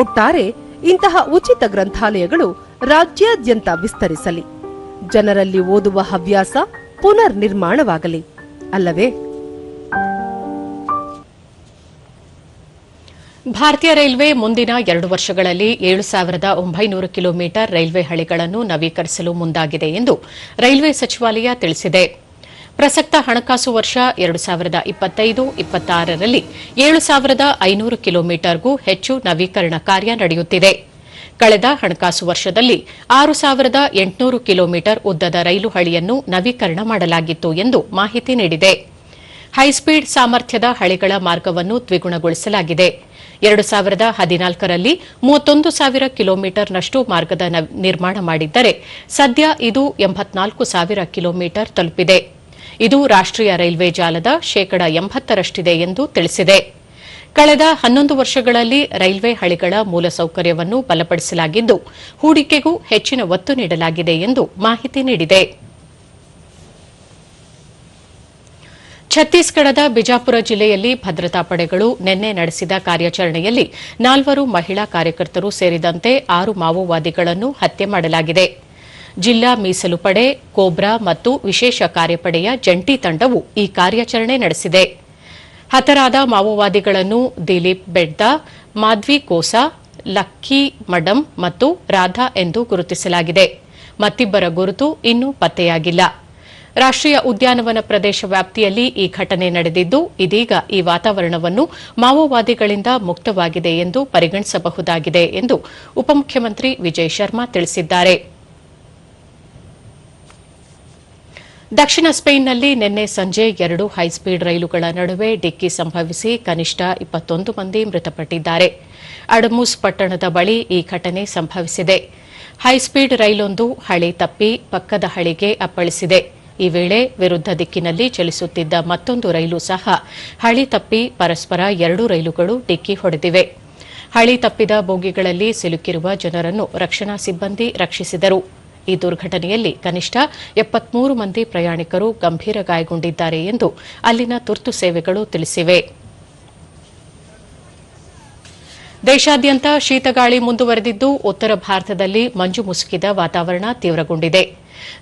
ಒಟ್ಟಾರೆ ಇಂತಹ ಉಚಿತ ಗ್ರಂಥಾಲಯಗಳು ರಾಜ್ಯಾದ್ಯಂತ ವಿಸ್ತರಿಸಲಿ, ಜನರಲ್ಲಿ ಓದುವ ಹವ್ಯಾಸ ಪುನರ್ ನಿರ್ಮಾಣವಾಗಲಿ, ಅಲ್ಲವೇ? ಭಾರತೀಯ ರೈಲ್ವೆ ಮುಂದಿನ 2 ವರ್ಷಗಳಲ್ಲಿ 7,900 ಕಿಲೋಮೀಟರ್ ರೈಲ್ವೆ ಹಳಿಗಳನ್ನು ನವೀಕರಿಸಲು ಮುಂದಾಗಿದೆ ಎಂದು ರೈಲ್ವೆ ಸಚಿವಾಲಯ ತಿಳಿಸಿದೆ. ಪ್ರಸಕ್ತ ಹಣಕಾಸು ವರ್ಷ 2025-26ರಲ್ಲಿ 7,500 ಕಿಲೋಮೀಟರ್ಗೂ ಹೆಚ್ಚು ನವೀಕರಣ ಕಾರ್ಯ ನಡೆಯುತ್ತಿದೆ. ಕಳೆದ ಹಣಕಾಸು ವರ್ಷದಲ್ಲಿ 6,800 ಕಿಲೋಮೀಟರ್ ಉದ್ದದ ರೈಲು ಹಳಿಯನ್ನು ನವೀಕರಣ ಮಾಡಲಾಗಿತ್ತು ಎಂದು ಮಾಹಿತಿ ನೀಡಿದೆ. ಹೈಸ್ಪೀಡ್ ಸಾಮರ್ಥ್ಯದ ಹಳಿಗಳ ಮಾರ್ಗವನ್ನು ದ್ವಿಗುಣಗೊಳಿಸಲಾಗಿದೆ. 2014ರಲ್ಲಿ 31,000 ಕಿಲೋಮೀಟರ್ನಷ್ಟು ಮಾರ್ಗದ ನಿರ್ಮಾಣ ಮಾಡಿದ್ದರೆ ಸದ್ಯ ಇದು 84,000 ಕಿಲೋಮೀಟರ್ ತಲುಪಿದೆ. ಇದು ರಾಷ್ಟ್ರೀಯ ರೈಲ್ವೆ ಜಾಲದ 80% ಎಂದು ತಿಳಿಸಿದೆ. ಕಳೆದ 11 ವರ್ಷಗಳಲ್ಲಿ ರೈಲ್ವೆ ಹಳಿಗಳ ಮೂಲಸೌಕರ್ಯವನ್ನು ಬಲಪಡಿಸಲಾಗಿದ್ದು, ಹೂಡಿಕೆಗೂ ಹೆಚ್ಚಿನ ಒತ್ತು ನೀಡಲಾಗಿದೆ ಎಂದು ಮಾಹಿತಿ ನೀಡಿದೆ. ಛತ್ತೀಸ್ಗಢದ ಬಿಜಾಪುರ ಜಿಲ್ಲೆಯಲ್ಲಿ ಭದ್ರತಾ ಪಡೆಗಳು ನಿನ್ನೆ ನಡೆಸಿದ ಕಾರ್ಯಾಚರಣೆಯಲ್ಲಿ 4 ಮಹಿಳಾ ಕಾರ್ಯಕರ್ತರು ಸೇರಿದಂತೆ 6 ಮಾವೋವಾದಿಗಳನ್ನು ಹತ್ಯೆ ಮಾಡಲಾಗಿದೆ. ಜಿಲ್ಲಾ ಮೀಸಲು ಪಡೆ, ಕೋಬ್ರಾ ಮತ್ತು ವಿಶೇಷ ಕಾರ್ಯಪಡೆಯ ಜಂಟಿ ತಂಡವು ಈ ಕಾರ್ಯಾಚರಣೆ ನಡೆಸಿದೆ. ಹತರಾದ ಮಾವೋವಾದಿಗಳನ್ನು ದಿಲೀಪ್ ಬೆಡ್ದಾ, ಮಾಧ್ವಿ ಕೋಸಾ, ಲಕ್ಕಿ ಮಡಂ ಮತ್ತು ರಾಧಾ ಎಂದು ಗುರುತಿಸಲಾಗಿದೆ. ಮತ್ತಿಬ್ಬರ ಗುರುತು ಇನ್ನೂ ಪತ್ತೆಯಾಗಿಲ್ಲ. ರಾಷ್ಟ್ರೀಯ ಉದ್ಯಾನವನ ಪ್ರದೇಶ ವ್ಯಾಪ್ತಿಯಲ್ಲಿ ಈ ಘಟನೆ ನಡೆದಿದ್ದು, ಇದೀಗ ಈ ವಾತಾವರಣವನ್ನು ಮಾವೋವಾದಿಗಳಿಂದ ಮುಕ್ತವಾಗಿದೆ ಎಂದು ಪರಿಗಣಿಸಬಹುದಾಗಿದೆ ಎಂದು ಉಪಮುಖ್ಯಮಂತ್ರಿ ವಿಜಯ್ ಶರ್ಮಾ ತಿಳಿಸಿದ್ದಾರೆ. ದಕ್ಷಿಣ ಸ್ಪೇನ್ನಲ್ಲಿ ನಿನ್ನೆ ಸಂಜೆ 2 ಹೈಸ್ಪೀಡ್ ರೈಲುಗಳ ನಡುವೆ ಡಿಕ್ಕಿ ಸಂಭವಿಸಿ ಕನಿಷ್ಠ 21 ಮಂದಿ ಮೃತಪಟ್ಟಿದ್ದಾರೆ. ಅಡಮೂಸ್ ಪಟ್ಟಣದ ಬಳಿ ಈ ಘಟನೆ ಸಂಭವಿಸಿದೆ. ಹೈಸ್ಪೀಡ್ ರೈಲೊಂದು ಹಳಿ ತಪ್ಪಿ ಪಕ್ಕದ ಹಳಿಗೆ ಅಪ್ಪಳಿಸಿದೆ. ಈ ವೇಳೆ ವಿರುದ್ಧ ದಿಕ್ಕಿನಲ್ಲಿ ಚಲಿಸುತ್ತಿದ್ದ ಮತ್ತೊಂದು ರೈಲು ಸಹ ಹಳಿ ತಪ್ಪಿ ಪರಸ್ಪರ 2 ರೈಲುಗಳು ಡಿಕ್ಕಿ ಹೊಡೆದಿವೆ. ಹಳಿ ತಪ್ಪಿದ ಬೋಗಿಗಳಲ್ಲಿ ಸಿಲುಕಿರುವ ಜನರನ್ನು ರಕ್ಷಣಾ ಸಿಬ್ಬಂದಿ ರಕ್ಷಿಸಿದರು. ಈ ದುರ್ಘಟನೆಯಲ್ಲಿ ಕನಿಷ್ಠ 73 ಮಂದಿ ಪ್ರಯಾಣಿಕರು ಗಂಭೀರ ಗಾಯಗೊಂಡಿದ್ದಾರೆ ಎಂದು ಅಲ್ಲಿನ ತುರ್ತು ಸೇವೆಗಳು ತಿಳಿಸಿವೆ. ದೇಶಾದ್ಯಂತ ಶೀತಗಾಳಿ ಮುಂದುವರೆದಿದ್ದು, ಉತ್ತರ ಭಾರತದಲ್ಲಿ ಮಂಜು ಮುಸುಕಿದ ವಾತಾವರಣ ತೀವ್ರಗೊಂಡಿದೆ.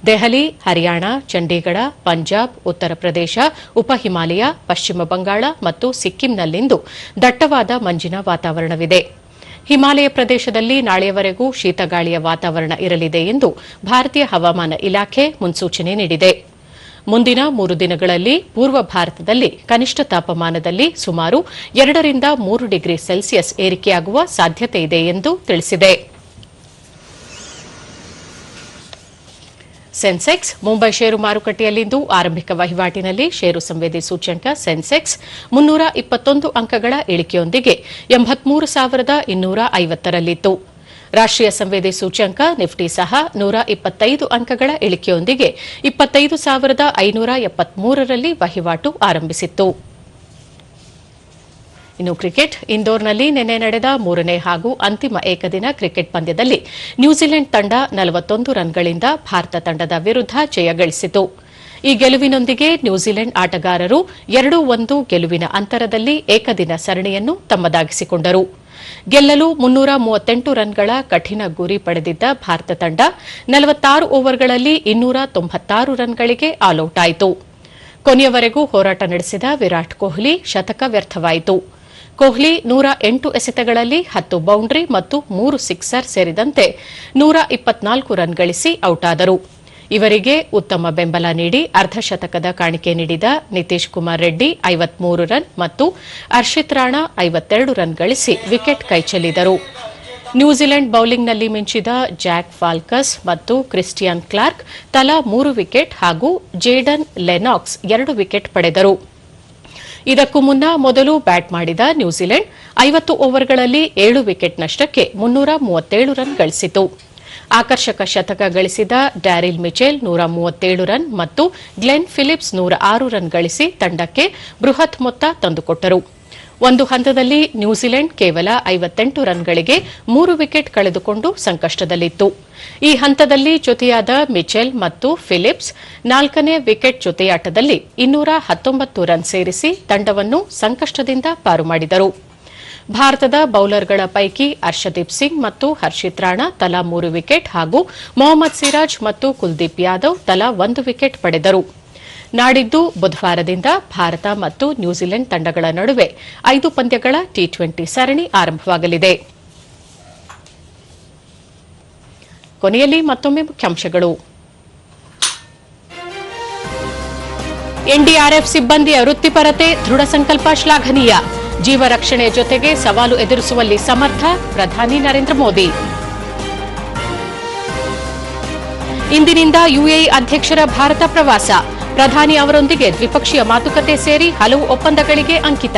ದೆಹಲಿ, ಹರಿಯಾಣ, ಚಂಡೀಗಢ, ಪಂಜಾಬ್, ಉತ್ತರ ಪ್ರದೇಶ, ಉಪ ಹಿಮಾಲಯ, ಪಶ್ಚಿಮ ಬಂಗಾಳ ಮತ್ತು ಸಿಕ್ಕಿಂನಲ್ಲಿಂದು ದಟ್ಟವಾದ ಮಂಜಿನ ವಾತಾವರಣವಿದೆ. ಹಿಮಾಲಯ ಪ್ರದೇಶದಲ್ಲಿ ನಾಳೆಯವರೆಗೂ ಶೀತಗಾಳಿಯ ವಾತಾವರಣ ಇರಲಿದೆ ಎಂದು ಭಾರತೀಯ ಹವಾಮಾನ ಇಲಾಖೆ ಮುನ್ಸೂಚನೆ ನೀಡಿದೆ. ಮುಂದಿನ 3 ದಿನಗಳಲ್ಲಿ ಪೂರ್ವ ಭಾರತದಲ್ಲಿ ಕನಿಷ್ಠ ತಾಪಮಾನದಲ್ಲಿ ಸುಮಾರು 2 ರಿಂದ 3 ಡಿಗ್ರಿ ಸೆಲ್ಸಿಯಸ್ ಏರಿಕೆಯಾಗುವ ಸಾಧ್ಯತೆ ಇದೆ ಎಂದು ತಿಳಿಸಿದೆ. ಸೆನ್ಸೆಕ್ಸ್ ಮುಂಬೈ ಷೇರು ಮಾರುಕಟ್ಟೆಯಲ್ಲಿಂದು ಆರಂಭಿಕ ವಹಿವಾಟಿನಲ್ಲಿ ಷೇರು ಸಂವೇದಿ ಸೂಚ್ಯಂಕ ಸೆನ್ಸೆಕ್ಸ್ 321 ಅಂಕಗಳ ಇಳಿಕೆಯೊಂದಿಗೆ 83,250ರಲ್ಲಿತ್ತು. ರಾಷ್ಟ್ರೀಯ ಸಂವೇದಿ ಸೂಚ್ಯಂಕ ನಿಫ್ಟಿ ಸಹ 125 ಅಂಕಗಳ ಇಳಿಕೆಯೊಂದಿಗೆ 25,573ರಲ್ಲಿ ವಹಿವಾಟು ಆರಂಭಿಸಿತ್ತು. ಇನ್ನು ಕ್ರಿಕೆಟ್, ಇಂದೋರ್ನಲ್ಲಿ ನಿನ್ನೆ ನಡೆದ 3ನೇ ಹಾಗೂ ಅಂತಿಮ ಏಕದಿನ ಕ್ರಿಕೆಟ್ ಪಂದ್ಯದಲ್ಲಿ ನ್ಯೂಜಿಲೆಂಡ್ ತಂಡ 41 ರನ್ಗಳಿಂದ ಭಾರತ ತಂಡದ ವಿರುದ್ಧ ಜಯ ಗಳಿಸಿತು. ಈ ಗೆಲುವಿನೊಂದಿಗೆ ನ್ಯೂಜಿಲೆಂಡ್ ಆಟಗಾರರು 2-1 ಗೆಲುವಿನ ಅಂತರದಲ್ಲಿ ಏಕದಿನ ಸರಣಿಯನ್ನು ತಮ್ಮದಾಗಿಸಿಕೊಂಡರು. ಗೆಲ್ಲಲು 338 ರನ್ಗಳ ಕಠಿಣ ಗುರಿ ಪಡೆದಿದ್ದ ಭಾರತ ತಂಡ 46 ಓವರ್ಗಳಲ್ಲಿ 296 ರನ್ಗಳಿಗೆ ಆಲ್ಔಟ್ ಆಯಿತು. ಕೊನೆಯವರೆಗೂ ಹೋರಾಟ ನಡೆಸಿದ ವಿರಾಟ್ ಕೊಹ್ಲಿ ಶತಕ ವ್ಯರ್ಥವಾಯಿತು. ಕೊಹ್ಲಿ 108 ಎಸೆತಗಳಲ್ಲಿ 10 ಬೌಂಡರಿ ಮತ್ತು 3 ಸಿಕ್ಸರ್ ಸೇರಿದಂತೆ 124 ರನ್ ಗಳಿಸಿ ಔಟ್ ಆದರು. ಇವರಿಗೆ ಉತ್ತಮ ಬೆಂಬಲ ನೀಡಿ ಅರ್ಧಶತಕದ ಕಾಣಿಕೆ ನೀಡಿದ ನಿತೀಶ್ ಕುಮಾರ್ ರೆಡ್ಡಿ 53 ರನ್ ಮತ್ತು ಹರ್ಷಿತ್ ರಾಣಾ 52 ರನ್ ಗಳಿಸಿ ವಿಕೆಟ್ ಕೈಚೆಲ್ಲಿದರು. ನ್ಯೂಜಿಲೆಂಡ್ ಬೌಲಿಂಗ್ನಲ್ಲಿ ಮಿಂಚಿದ ಜಾಕ್ ಫಾಲ್ಕಸ್ ಮತ್ತು ಕ್ರಿಸ್ಟಿಯನ್ ಕ್ಲಾರ್ಕ್ ತಲಾ 3 ವಿಕೆಟ್ ಹಾಗೂ ಜೇಡನ್ ಲೆನಾಕ್ಸ್ 2 ವಿಕೆಟ್ ಪಡೆದರು. ಇದಕ್ಕೂ ಮುನ್ನ ಮೊದಲು ಬ್ಯಾಟ್ ಮಾಡಿದ ನ್ಯೂಜಿಲೆಂಡ್ 50 ಓವರ್ಗಳಲ್ಲಿ 7 ವಿಕೆಟ್ ನಷ್ಟಕ್ಕೆ 337 ರನ್ ಗಳಿಸಿತು. ಆಕರ್ಷಕ ಶತಕ ಗಳಿಸಿದ ಡ್ಯಾರಿಲ್ ಮಿಚೆಲ್ 137 ರನ್ ಮತ್ತು ಗ್ಲೆನ್ ಫಿಲಿಪ್ಸ್ 106 ರನ್ ಗಳಿಸಿ ತಂಡಕ್ಕೆ ಬೃಹತ್ ಮೊತ್ತ ತಂದುಕೊಟ್ಟರು. ಒಂದು ಹಂತದಲ್ಲಿ ನ್ಯೂಜಿಲೆಂಡ್ ಕೇವಲ 58 ರನ್ಗಳಿಗೆ 3 ವಿಕೆಟ್ ಕಳೆದುಕೊಂಡು ಸಂಕಷ್ಟದಲ್ಲಿತ್ತು. ಈ ಹಂತದಲ್ಲಿ ಜೊತೆಯಾದ ಮಿಚೆಲ್ ಮತ್ತು ಫಿಲಿಪ್ಸ್ 4ನೇ ವಿಕೆಟ್ ಜೊತೆಯಾಟದಲ್ಲಿ 219 ರನ್ ಸೇರಿಸಿ ತಂಡವನ್ನು ಸಂಕಷ್ಟದಿಂದ ಪಾರು ಮಾಡಿದರು. ಭಾರತದ ಬೌಲರ್ಗಳ ಪೈಕಿ ಹರ್ಷದೀಪ್ ಸಿಂಗ್ ಮತ್ತು ಹರ್ಷಿತ್ ರಾಣಾ ತಲಾ 3 ವಿಕೆಟ್ ಹಾಗೂ ಮೊಹಮ್ಮದ್ ಸಿರಾಜ್ ಮತ್ತು ಕುಲ್ದೀಪ್ ಯಾದವ್ ತಲಾ 1 ವಿಕೆಟ್ ಪಡೆದರು. ನಾಡಿದ್ದು ಬುಧವಾರದಿಂದ ಭಾರತ ಮತ್ತು ನ್ಯೂಜಿಲೆಂಡ್ ತಂಡಗಳ ನಡುವೆ 5 ಪಂದ್ಯಗಳ ಟಿ20 ಸರಣಿ ಆರಂಭವಾಗಲಿದೆ. ಕೊನೆಯಲ್ಲಿ ಮತ್ತೊಮ್ಮೆ ಮುಖ್ಯಾಂಶಗಳು. ಎನ್ಡಿಆರ್ಎಫ್ ಸಿಬ್ಬಂದಿಯ ವೃತ್ತಿಪರತೆ, ದೃಢ ಸಂಕಲ್ಪ ಶ್ಲಾಘನೀಯ. ಜೀವ ರಕ್ಷಣೆ ಜೊತೆಗೆ ಸವಾಲು ಎದುರಿಸುವಲ್ಲಿ ಸಮರ್ಥ, ಪ್ರಧಾನಿ ನರೇಂದ್ರ ಮೋದಿ. ಇಂದಿನಿಂದ ಯುಎಇ ಅಧ್ಯಕ್ಷರ ಭಾರತ ಪ್ರವಾಸ. ಪ್ರಧಾನಿ ಅವರೊಂದಿಗೆ ದ್ವಿಪಕ್ಷೀಯ ಮಾತುಕತೆ ಸೇರಿ ಹಲವು ಒಪ್ಪಂದಗಳಿಗೆ ಅಂಕಿತ.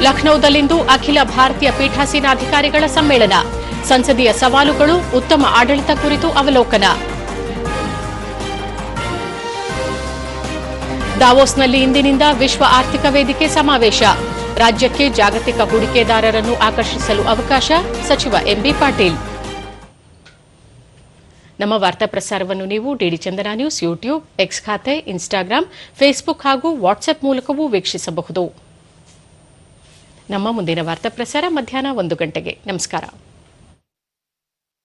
ಲಖನೌದಲ್ಲಿಂದು ಅಖಿಲ ಭಾರತೀಯ ಪೀಠಾಸೀನಾಧಿಕಾರಿಗಳ ಸಮ್ಮೇಳನ. ಸಂಸದೀಯ ಸವಾಲುಗಳು, ಉತ್ತಮ ಆಡಳಿತ ಕುರಿತು ಅವಲೋಕನ. ದಾವೋಸ್ನಲ್ಲಿ ಇಂದಿನಿಂದ ವಿಶ್ವ ಆರ್ಥಿಕ ವೇದಿಕೆ ಸಮಾವೇಶ. ರಾಜ್ಯಕ್ಕೆ ಜಾಗತಿಕ ಹೂಡಿಕೆದಾರರನ್ನು ಆಕರ್ಷಿಸಲು ಅವಕಾಶ, ಸಚಿವ ಎಂಬಿ ಪಾಟೀಲ್. ನಮ್ಮ ವಾರ್ತಾ ಪ್ರಸಾರವನ್ನು ನೀವು ಡಿಡಿ ಚಂದನ ನ್ಯೂಸ್ ಯೂಟ್ಯೂಬ್, ಎಕ್ಸ್ ಖಾತೆ, ಇನ್ಸ್ಟಾಗ್ರಾಂ, ಫೇಸ್ಬುಕ್ ಹಾಗೂ ವಾಟ್ಸ್ಆಪ್ ಮೂಲಕವೂ ವೀಕ್ಷಿಸಬಹುದು. ನಮ್ಮ ಮುಂದಿನ ವಾರ್ತಾ ಪ್ರಸಾರ ಮಧ್ಯಾಹ್ನ 1 ಗಂಟೆಗೆ. ನಮಸ್ಕಾರ.